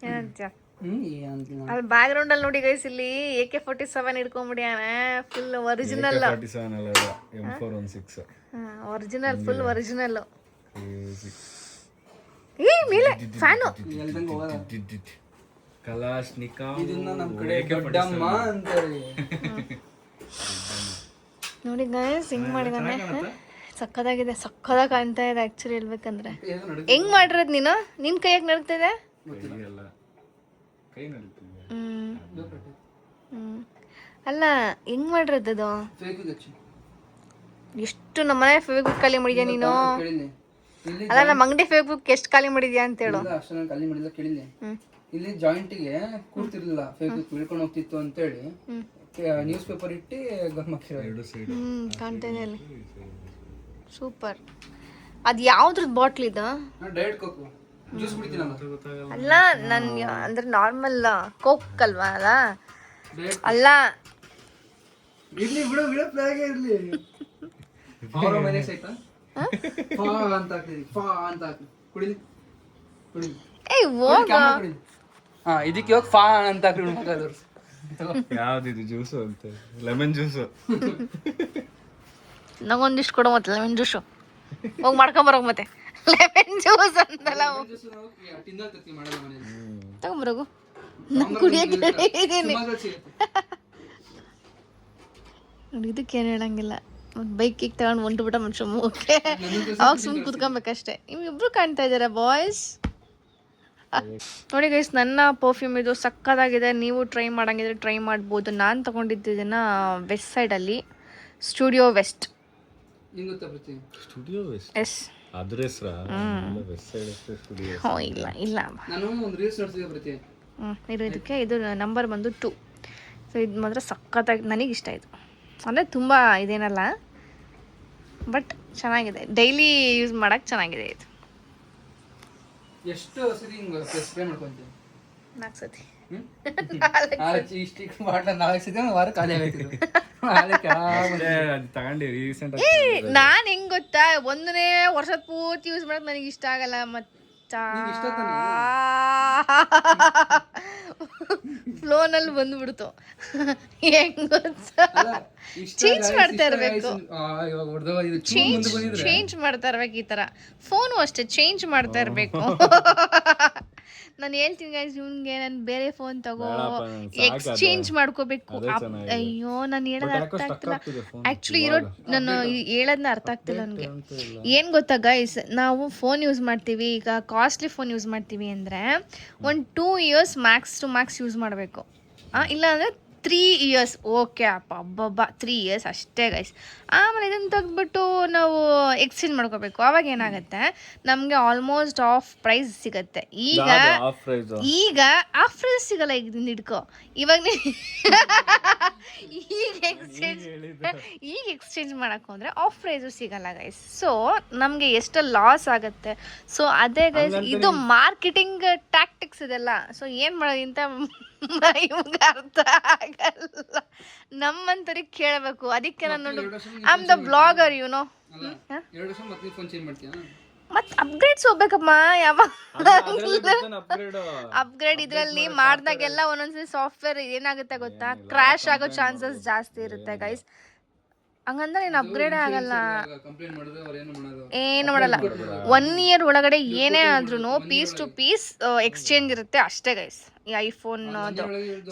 ಏನಂತೀಯ? ಅಲ್ಲಿ ಬ್ಯಾಕ್ ಗ್ರೌಂಡ್ ಅಲ್ಲಿ ನೋಡಿ ಗೈಸ್, ಇಲ್ಲಿ AK-47 ಹಿಡ್ಕೊಂಡ್ಬಿಡ್ಯಾನ. Full original, original, full original. ಏ ಮೇಲೆ ಫ್ಯಾನು ಇದನ್ನ ನಮ್ಮ ಕಡೆ ದೊಡ್ಡಮ್ಮ ಅಂತಾರೆ. ನೋಡಿ ಗೈಸ್ ಹಿಂಗ್ ಮಾಡಿದಾನೆ. ಸಕ್ಕದಾಗಿದೆ, ಸಕ್ಕದಾಗಿ ಕಾಣ್ತಾ ಇದೆ ಆಕ್ಚುಲಿ ಹೇಳ್ಬೇಕಂದ್ರೆ. ಹೆಂಗ್ ಮಾಡಿರೋದು ನೀನು? ನಿನ್ ಕೈ ಯಾಕೆ ನಡ್ತಿದೆ? ಅಲ್ಲ ಹೆಂಗ್ ಮಾಡಿರೋದದು? ಎಷ್ಟು ನಮ್ಮನೆ ಫೇಸ್ಬುಕ್ ಖಾಲಿ ಮಾಡಿದ್ಯಾ ನೀನು? ಅಲ್ಲ ನಮ್ಮ ಅಂಗಡಿ ಫೇಸ್ಬುಕ್ ಎಷ್ಟು ಖಾಲಿ ಮಾಡಿದ್ಯಾ ಅಂತ ಹೇಳು. ಖಾಲಿ ಮಾಡಿಲ್ಲ ಕೇಳಿಲ್ಲ. ಇಲ್ಲಿ ಜಾಯಿಂಟಿಗೆ ಕೂರ್ತಿರ್ಲಿಲ್ಲ, ಫೇಸ್ಬುಕ್ ಇಳ್ಕೊಂಡು ಹೋಗ್ತಿತ್ತು ಅಂತೇಳಿ ನ್ಯೂಸ್ ಪೇಪರ್ ಇಟ್ಟು ಗಮ್ ಹಾಕಿರೋದು. ಕಾಣ್ತಾ ಇದೆ ಅಲ್ಲಿ. ಸೂಪರ್. ಅದು ಯಾವ್ದ್ರದ್ದು ಬಾಟ್ಲ್ ಇದು? ಡೈರೆಕ್ಟ್ ಕೋಕ್ ಜ್ಯೂಸ್ ಕುಡಿತೀನಲ್ಲ. ಅಲ್ಲ ನನ್ ಅಂದ್ರೆ ನಾರ್ಮಲ್ ಕೋಕ್ ಅಲ್ವಾ? ಅಲ್ಲ ಅಲ್ಲ ಇರ್ಲಿ ಬಿಡು, ಬಿಡು ಪ್ಲಾಗೆ ಇರ್ಲಿ. ಅವರ ಮನೆ ಸೈತಾ ಫಾ ಅಂತ ಹಾಕ್ತಿದಿ, ಫಾ ಅಂತ ಹಾಕಿ ಕುಡಿಲಿ, ಕುಡಿಲಿ. ಏ ಹೋಗ. ಹಾ, ಇದಕ್ಕೆ ಹೋಗಿ ಫಾ ಅಂತ ಹಾಕಿ ಮಾತಾಡೋರು. ಯಾವ್ದಿದು ಜ್ಯೂಸು ಅಂತ? Lemon juice. ನಂಗೊಂದಿಷ್ಟು ಕೊಡು ಮತ್ತೆ ಲೆಮನ್ ಜ್ಯೂಸು. ಹೋಗಿ ಮಾಡ್ಕೊಂಬರೋಗ ಮತ್ತೆ ಲೆಮನ್ ಜ್ಯೂಸ್ ಅಂತಲ್ಲ. ತಗೊಂಬರೋಗು, ಕುಡಿಯಕ್ಕೆ ನೋಡಿ. ಇದಕ್ಕೇನು ಹೇಳಂಗಿಲ್ಲ, ಬೈಕಿಗೆ ತಗೊಂಡು ಹೊಂಟುಬಿಟ್ಟ ಮನುಷ್ಯ ಓಕೆ ಅವಾಗ ಸುಮ್ಮನೆ ಕುತ್ಕೊಬೇಕಷ್ಟೇ ಇಬ್ರು ಕಾಣ್ತಾ ಇದ್ದಾರೆ ಬಾಯ್ಸ್. ನೋಡಿ ಗೈಸ್, ನನ್ನ ಪರ್ಫ್ಯೂಮ್ ಇದು ಸಕ್ಕತ್ತಾಗಿದೆ. ನೀವು ಟ್ರೈ ಮಾಡಂಗಿದ್ರೆ ಟ್ರೈ ಮಾಡ್ಬೋದು. ನಾನು ತಗೊಂಡಿದ್ದನ್ನ ವೆಸ್ಟ್ ಸೈಡಲ್ಲಿ ಸ್ಟುಡಿಯೋ ವೆಸ್ಟ್. ಸ್ಟುಡಿಯೋ ವೆಸ್ಟ್ ಎಸ್ ಅದ್ರ ಹೆಸರಾ? West side studio. ಹ್ಞೂ ಇಲ್ಲ ನಾನು ಒಂದು ರೀಲ್ಸ್ ನೋಡ್ತಿದ್ದೆ ಪ್ರತಿ. ಇರೋದಕ್ಕೆ ಇದು ನಂಬರ್ ಬಂದು 2. ಸೊ ಇದು ಮಾತ್ರ ಸಖತ್ತಾಗಿ ನನಗೆ ಇಷ್ಟ ಆಯಿತು. ಅಂದರೆ ತುಂಬ ಇದೇನಲ್ಲ, ಬಟ್ ಚೆನ್ನಾಗಿದೆ. ಡೈಲಿ ಯೂಸ್ ಮಾಡೋಕ್ಕೆ ಚೆನ್ನಾಗಿದೆ ಇದು. ಎಷ್ಟು ಸರಿ ಹಿಂಗೆ ಸ್ಪ್ರೇ ಮಾಡ್ಕೊಂತೀವಿ? 4 ಸತಿ. ಇಷ್ಟು ಬಾಟ್ಲ 4 ಸತಿ ಒಂದು ವಾರ ಖಾಲಿ ಆಗೈತಿದ್ದು. ತಗೊಂಡಿ ರೀಸೆಂಟ್ ನಾನು ಹೆಂಗ್ ಗೊತ್ತಾ, ಒಂದನೇ ವರ್ಷದ ಪೂರ್ತಿ ಯೂಸ್ ಮಾಡೋದು ನನಗೆ ಇಷ್ಟ ಆಗಲ್ಲ. ಮತ್ತ ಫ್ಲೋನಲ್ಲಿ ಬಂದ್ಬಿಡ್ತು. ಹೆಂಗ್ ಗೊತ್ತಾ, ಚೇಂಜ್ ಮಾಡ್ತಾ ಇರ್ಬೇಕು. ಚೇಂಜ್ ಮಾಡ್ತಾ ಇರ್ಬೇಕು. ಈ ತರ ಫೋನು ಅಷ್ಟೇ ಚೇಂಜ್ ಮಾಡ್ತಾ ಇರ್ಬೇಕು. ನಾನು ಹೇಳ್ತೀನಿ ಗೈಸ್, ಇವ್ನಿಗೆ ನಾನು ಬೇರೆ ಫೋನ್ ತಗೋ, ಎಕ್ಸ್ಚೇಂಜ್ ಮಾಡ್ಕೋಬೇಕು. ಅಯ್ಯೋ ನಾನು ಹೇಳೋದು ಅರ್ಥ ಆಗ್ತಿಲ್ಲ. ಆಕ್ಚುಲಿ ನಾನು ಹೇಳೋದನ್ನ ಅರ್ಥ ಆಗ್ತಿಲ್ಲ ನನಗೆ. ಏನು ಗೊತ್ತಾ ಗೈಸ್, ನಾವು ಫೋನ್ ಯೂಸ್ ಮಾಡ್ತೀವಿ, ಈಗ ಕಾಸ್ಟ್ಲಿ ಫೋನ್ ಯೂಸ್ ಮಾಡ್ತೀವಿ ಅಂದರೆ ಒಂದು 2 years max to max use ಮಾಡಬೇಕು. ಇಲ್ಲ ಅಂದರೆ 3 ಇಯರ್ಸ್ ಓಕೆ ಅಪ್ಪ, ಅಬ್ಬಬ್ಬ 3 ಇಯರ್ಸ್ ಅಷ್ಟೇ ಗೈಸ್. ಆಮೇಲೆ ಇದನ್ನು ತೆಗೆದ್ಬಿಟ್ಟು ನಾವು ಎಕ್ಸ್ಚೇಂಜ್ ಮಾಡ್ಕೋಬೇಕು. ಅವಾಗ ಏನಾಗುತ್ತೆ, ನಮಗೆ ಆಲ್ಮೋಸ್ಟ್ ಆಫ್ ಪ್ರೈಸ್ ಸಿಗುತ್ತೆ. ಈಗ ಆಫ್ ಪ್ರೈಸ್ ಸಿಗಲ್ಲ. ಈಗ ಹಿಡ್ಕೊ, ಇವಾಗ ಈಗ ಎಕ್ಸ್ಚೇಂಜ್ ಮಾಡಕ್ಕೆ ಹೋದರೆ ಆಫ್ ಪ್ರೈಸು ಸಿಗಲ್ಲ ಗೈಸ್. ಸೊ ನಮಗೆ ಎಷ್ಟು ಲಾಸ್ ಆಗುತ್ತೆ. ಸೊ ಅದೇ ಗೈಸ್, ಇದು ಮಾರ್ಕೆಟಿಂಗ್ ಟ್ಯಾಕ್ಟಿಕ್ಸ್ ಇದೆಲ್ಲ. ಸೊ ಏನು ಮಾಡೋದಿಂತ ಇವಾಗ ಅರ್ಥ ಆಗಲ್ಲ. ನಮ್ಮಂತರಿಗೆ ಕೇಳಬೇಕು. ಅದಕ್ಕೆ ನಾನು I am the blogger, you know. ಮತ್ತೆ ಅಪ್ಗ್ರೇಡ್ಸ್ ಹೋಗ್ಬೇಕಮ್ಮ. ಯಾವಾಗ ಅಪ್ಗ್ರೇಡ್ ಇದರಲ್ಲಿ ಮಾಡಿದಾಗೆಲ್ಲ ಒಂದೊಂದ್ಸರಿ ಸಾಫ್ಟ್ವೇರ್ ಏನಾಗುತ್ತೆ ಗೊತ್ತಾ, ಕ್ರ್ಯಾಶ್ ಆಗೋ ಚಾನ್ಸಸ್ ಜಾಸ್ತಿ ಇರುತ್ತೆ ಗೈಸ್. ಹಂಗಂದ್ರೆ ನೀನು ಅಪ್ಗ್ರೇಡೇ ಆಗಲ್ಲ, ಏನು ಮಾಡಲ್ಲ. 1 ಇಯರ್ ಒಳಗಡೆ ಏನೇ ಆದ್ರೂ ಪೀಸ್ ಟು ಪೀಸ್ ಎಕ್ಸ್ಚೇಂಜ್ ಇರುತ್ತೆ ಅಷ್ಟೇ ಗೈಸ್, ಈ ಐಫೋನ್ ಅದು.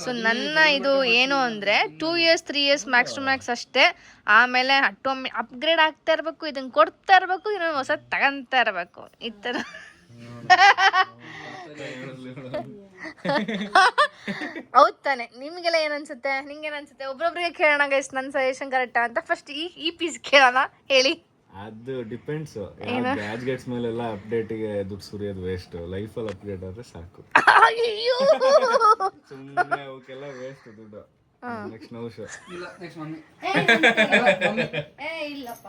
ಸೊ ನನ್ನ ಇದು ಏನು ಅಂದರೆ 2 years 3 years max to max ಅಷ್ಟೇ. ಆಮೇಲೆ ಅಪ್ಗ್ರೇಡ್ ಆಗ್ತಾ ಇರಬೇಕು, ಇದನ್ನು ಕೊಡ್ತಾ ಇರಬೇಕು, ಇನ್ನೊಂದು ಹೊಸ ತಗೊಂತಾ ಇರಬೇಕು, ಈ ಥರ. ಹೌದ್ ತಾನೆ? ನಿಮ್ಗೆಲ್ಲ ಏನ್ ಅನ್ಸುತ್ತೆ? ನಿಂಗೇನ್ ಅನ್ಸುತ್ತೆ? ಒಬ್ರೊಬ್ರಿಗೆ ಕೇಳೋಣ ಗೈಸ್, ನನ್ನ ಸಜೆಷನ್ ಕರೆಕ್ಟಾ ಅಂತ. ಫಸ್ಟ್ ಈ ಪೀಸ್ ಕೇಳೋಣ, ಹೇಳಿ. ಅದು ಡಿಪೆಂಡ್ಸ್. ಗ್ಯಾಡ್ಜೆಟ್ಸ್ ಮೇಲೆಲ್ಲ ಅಪ್ಡೇಟಿಗೆ ದುಡ್ಡು ಸುರಿಯೋದು ವೇಸ್ಟ್. ಲೈಫಲ್ಲಿ ಅಪ್ಡೇಟ್ ಆದ್ರೆ ಸಾಕು. ಅಯ್ಯೋ ಸುಮ್ಮನೆ ಅವಕ್ಕೆಲ್ಲ ವೇಸ್ಟ್ ದುಡ್ಡು. ನೆಕ್ಸ್ಟ್ ನೌಶ್ ಇಲ್ಲ, ನೆಕ್ಸ್ಟ್ ಮಮ್ಮಿ. ಇಲ್ಲಪ್ಪ,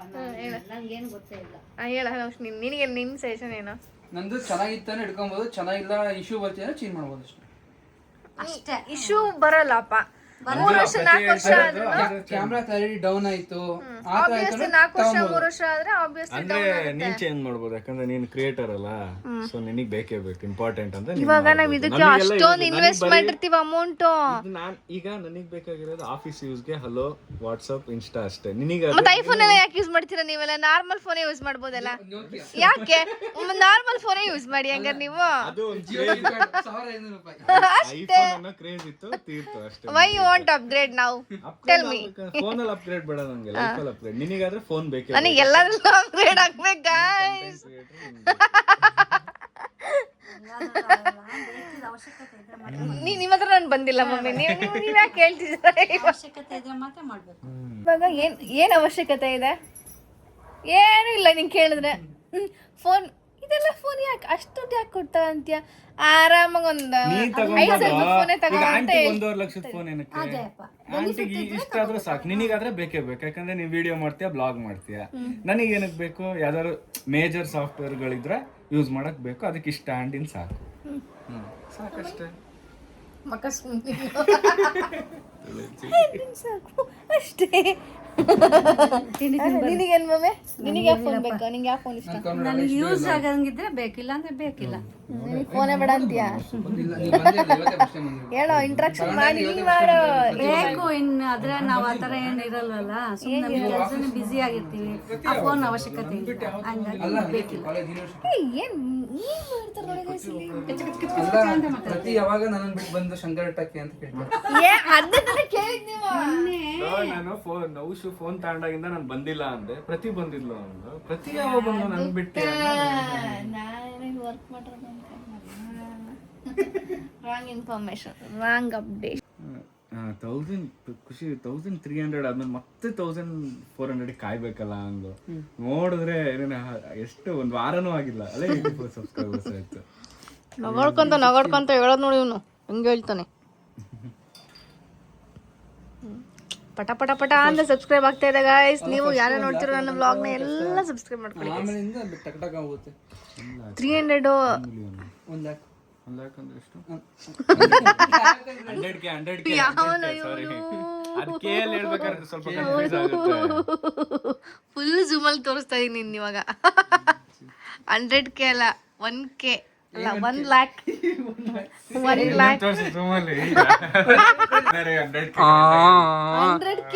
ನಂಗೇನು ಗೊತ್ತೇ ಇಲ್ಲ. ಹೇಳ ನಿನಗೆ ನಿನ್ನ ಸಜೆಷನ್ ಏನು? ನಂದು ಚೆನ್ನಾಗಿತ್ತಾನೆ ಇಟ್ಕೊಬೋದು, ಚೆನ್ನಾಗಿಲ್ಲ ಇಶ್ಯೂ ಬರ್ತೀಯ ಚೇಂಜ್ ಮಾಡ್ಬೋದು ಅಷ್ಟೇ. ಇಶ್ಯೂ ಬರಲ್ಲಪ್ಪ. 3 ವರ್ಷ 4 ವರ್ಷ ಆದ್ರೂ ಕ್ಯಾಮ್ರಾ ಕ್ಲಾರಿಟಿ ಡೌನ್ ಆಯ್ತು, 4 ವರ್ಷ 3 ವರ್ಷ ಆದ್ರೆ ಆಬ್ವಿಯಸ್ಲಿ ಅಂದ್ರೆ ನೀನ್ ಚೇಂಜ್ ಮಾಡ್ಬೋದು. ಯಾಕಂದ್ರೆ ನೀನ್ ಕ್ರಿಯೇಟರ್ ಅಲ್ಲ, ಸೊ ನಿನಗೆ ಬೇಕೇ ಬೇಕು, ಇಂಪಾರ್ಟೆಂಟ್ ಅಂತ. ಇವಾಗ ನಾವ್ ಇದಕ್ಕೆ ಅಷ್ಟೊಂದು ಇನ್ವೆಸ್ಟ್ ಮಾಡಿರ್ತೀವಿ ಅಮೌಂಟ್. ಈಗ ನನಗೆ ಬೇಕಾಗಿರೋದು ಆಫೀಸ್ ಯೂಸ್ಗೆ ಹಲೋ, ವಾಟ್ಸ್ಆಪ್, ಇನ್ಸ್ಟಾ ಅಷ್ಟೇ. ನಿನಗೆ ಮತ್ತೆ ಐಫೋನ್ ಎಲ್ಲ ಯಾಕೆ ಯೂಸ್ ಮಾಡ್ತೀರಾ ನೀವೆಲ್ಲ? ನಾರ್ಮಲ್ ಫೋನೇ ಯೂಸ್ ಮಾಡ್ಬೋದಲ್ಲ. ಯಾಕೆ ನಾರ್ಮಲ್ ಫೋನೇ ಯೂಸ್ ಮಾಡಿ ಹಂಗಾರೆ ನೀವು. ಐಫೋನ್ ಅನ್ನೋ ಕ್ರೇಜ್ ಇತ್ತು, ತೀರ್ತು ಅಷ್ಟೇ. Why you want upgrade now? Tell me. Phone ಅಲ್ಲಿ ಅಪ್ಗ್ರೇಡ್ ಬೇಡ ನಂಗೆ, ಲೈಫ್ ಅಲ್ಲಿ ಅಪ್ಗ್ರೇಡ್. ನಿನಗಾದ್ರೆ ಫೋನ್ ಬೇಕೇ. ನನಗೆ ಎಲ್ಲದರಲ್ಲೂ ಅಪ್ಗ್ರೇಡ್ ಆಗ್ಬೇಕು ಗೈಸ್. ನಿಮ್ಮ ಹತ್ರ ನಾನು ಬಂದಿಲ್ಲ ಮಮ್ಮಿ, ನೀವು ಯಾಕೆ ಹೇಳ್ತಿದ್ದೀರಾ? ಇವಾಗ ಏನ್ ಅವಶ್ಯಕತೆ ಇದೆ? ಏನು ಇಲ್ಲ. ನೀನ್ ಕೇಳಿದ್ರೆ ಫೋನ್ ಇದೆಲ್ಲ ಫೋನ್ ಯಾಕೆ ಅಷ್ಟು ದುಡ್ಡು ಯಾಕೆ ಕೊಡ್ತಾ ಅಂತೀಯ? ಆರಾಮಾಗಿ ಒಂದು 5 ಸಾವಿರ ಫೋನೇ ತಗೋ ಅಂತ 1.5 ಲಕ್ಷದ ಫೋನ್ ಏನಕ್ಕೆ? ಆಂಟಿಗೆ ಇಷ್ಟ ಆದ್ರೂ ಸಾಕು. ನಿನಗಾದ್ರೆ ಬೇಕೇ ಬೇಕು, ಯಾಕಂದ್ರೆ ನೀವ್ ವಿಡಿಯೋ ಮಾಡ್ತೀಯ, ಬ್ಲಾಗ್ ಮಾಡ್ತೀಯ. ನನಗೆ ಏನಕ್ಕೆ ಬೇಕು? ಯಾವ್ದಾದ್ರು ಮೇಜರ್ ಸಾಫ್ಟ್ವೇರ್ ಗಳಿದ್ರೆ ಯೂಸ್ ಮಾಡಕ್ ಬೇಕು, ಅದಕ್ಕೆ ಇಷ್ಟ ಆಂಟಿನ್ ಸಾಕು. ಸಾಕಷ್ಟೇ. ಸಾಕು ಅಷ್ಟೇ. ನಿನಗೇನ್ ಮಮ್ಮಿ? ನಿನಗೆ ಯಾವ ಫೋನ್ ಬೇಕು? ನಿಂಗೆ ಯಾವ ಫೋನ್ ಇಷ್ಟ? ನನಗೆ ಯೂಸ್ ಆಗಂಗಿದ್ರೆ ಬೇಕಿಲ್ಲ ಅಂದ್ರೆ ಬೇಕಿಲ್ಲ. ನಿನಗೆ ಫೋನೇ ಬೇಡ ಅಂತೀಯಾ? ಇಲ್ಲ, ನೀವ್ ಬಂದಿರಲ್ಲ, ಇವತ್ತೇ first time ಬಂದಿರೋದು. ಹೇಳೋ ಇಂಟ್ರಾಕ್ಷನ್ ಮಾಡಿ ನೀ ಮಾಡು. ಬೇಕು ಇನ್ನು ಆದ್ರೆ ನಾವ್ ಆತರ ಏನ್ ಇರಲ್ವಲ್ಲ, ಸುಮ್ಮನೆ ನಮ್ಗೆ ಕೆಲಸನೇ ಬ್ಯುಸಿ ಆಗಿರ್ತೀವಿ, ಆ ಫೋನ್ ಅವಶ್ಯಕತೆ ಇಲ್ಲ, ಹಂಗಾಗಿ ಅಲ್ಲ, ಬೇಕಿಲ್ಲ. ಕಾಲೇಜ್ ಯೂನಿವರ್ಸಿಟಿ ಏನ್ ಮಾಡ್ತಾರೆ ನೋಡಿ guys ಇಲ್ಲಿ? ಅಲ್ಲ, ಪ್ರತಿ ಯಾವಾಗ ನನ್ನ ಬಿಟ್ಟು ಬಂದು ಶಂಕರ ಟಕ್ಕೆ ಅಂತ ಕೇಳ್ತಾರೆ. ಅದನ್ನ ಕೇಳಿದ್ ನೀವು. ನಾನು ನೌಶು ಫೋನ್ ತಗೊಂಡಾಗಿಂದ ನಾನು ಬಂದಿಲ್ಲ ಅಂದೆ. ಪ್ರತಿ ಬಂದಿದ್ಲು ಅಂದು. ಪ್ರತಿ ಯಾವಾಗ ಬಂದು ನನ್ ಬಿಟ್ಟೆ ನಾನು ವರ್ಕ್ ಮಾಡಿರೋದು ರಾಂಗ್ ಇನ್ಫಾರ್ಮೇಶನ್, ರಾಂಗ್ ಅಪ್ಡೇಟ್. 1000 ಖುಷಿ 1300 ಆದ್ಮೇಲೆ ಮತ್ತೆ 1400 ಕಾಯ್ಬೇಕಲ್ಲ ಅಂದು ನೋಡಿದ್ರೆ ಎಷ್ಟು ಒಂದ್ ವಾರನೂ ಆಗಿಲ್ಲ ಅಲ್ಲೇ 84 ಸಬ್ಸ್ಕ್ರೈಬರ್ಸ್ ಆಯ್ತು. ನಗಾಡ್ಕೊಂತ ಹೇಳೋದು ನೋಡಿ ಇವನು ಹಂಗೆ ಹೇಳ್ತಾನೆ. ಪಟ ಪಟ ಪಟ ಅಂತ ಸಬ್ಸ್ಕ್ರೈಬ್ ಆಗ್ತಾ ಇದೆ ಗಾಯ್ಸ್. ನೀವು ಯಾರು ನೋಡ್ತಿರೋ ನನ್ನ ವ್ಲಾಗ್ ನ ಎಲ್ಲ ಸಬ್ಸ್ಕ್ರೈಬ್ ಮಾಡ್ಕೊಳ್ಳಿ. ಆಮೇಲಿಂದ ಟಕ್ ಟಕ್ ಆಗುತ್ತೆ. 300 1 ಲ್ಯಾಕ್ 1 ಲ್ಯಾಕ್ ಅಂದ್ರೆ ಎಷ್ಟು? 100K ಸಾರಿ, ಅದಕ್ಕೆ ಹೇಳ್ಬೇಕಾದ್ರೆ ಸ್ವಲ್ಪ ಕನ್ಫ್ಯೂಸ್ ಆಗುತ್ತೆ. ಫುಲ್ ಜೂಮ್ ಅಲ್ಲಿ ತೋರಿಸ್ತಾ ಇದೀನಿ ಇವಾಗ. 100K ಅಲ್ಲ 1K ಅಲ್ಲ 1 ಲ್ಯಾಕ್ 1 ಲ್ಯಾಕ್ ತೋರಿಸಿ ಸುಮ್ಮನೆ 100K 100K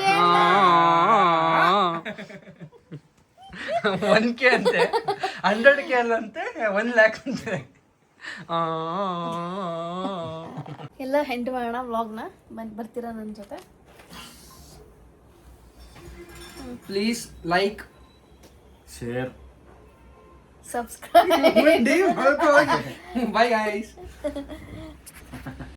1K ಅಂತೆ, 100K ಅಲ್ಲಂತೆ, 1 ಲ್ಯಾಕ್ ಅಂತೆ. ಎಲ್ಲ ಹೆಂಡ್ ಮಾಡೋಣ ವ್ಲಾಗ್ನ. ಬರ್ತೀರಾ ನನ್ನ ಜೊತೆ? Please like, share, subscribe. Bye guys.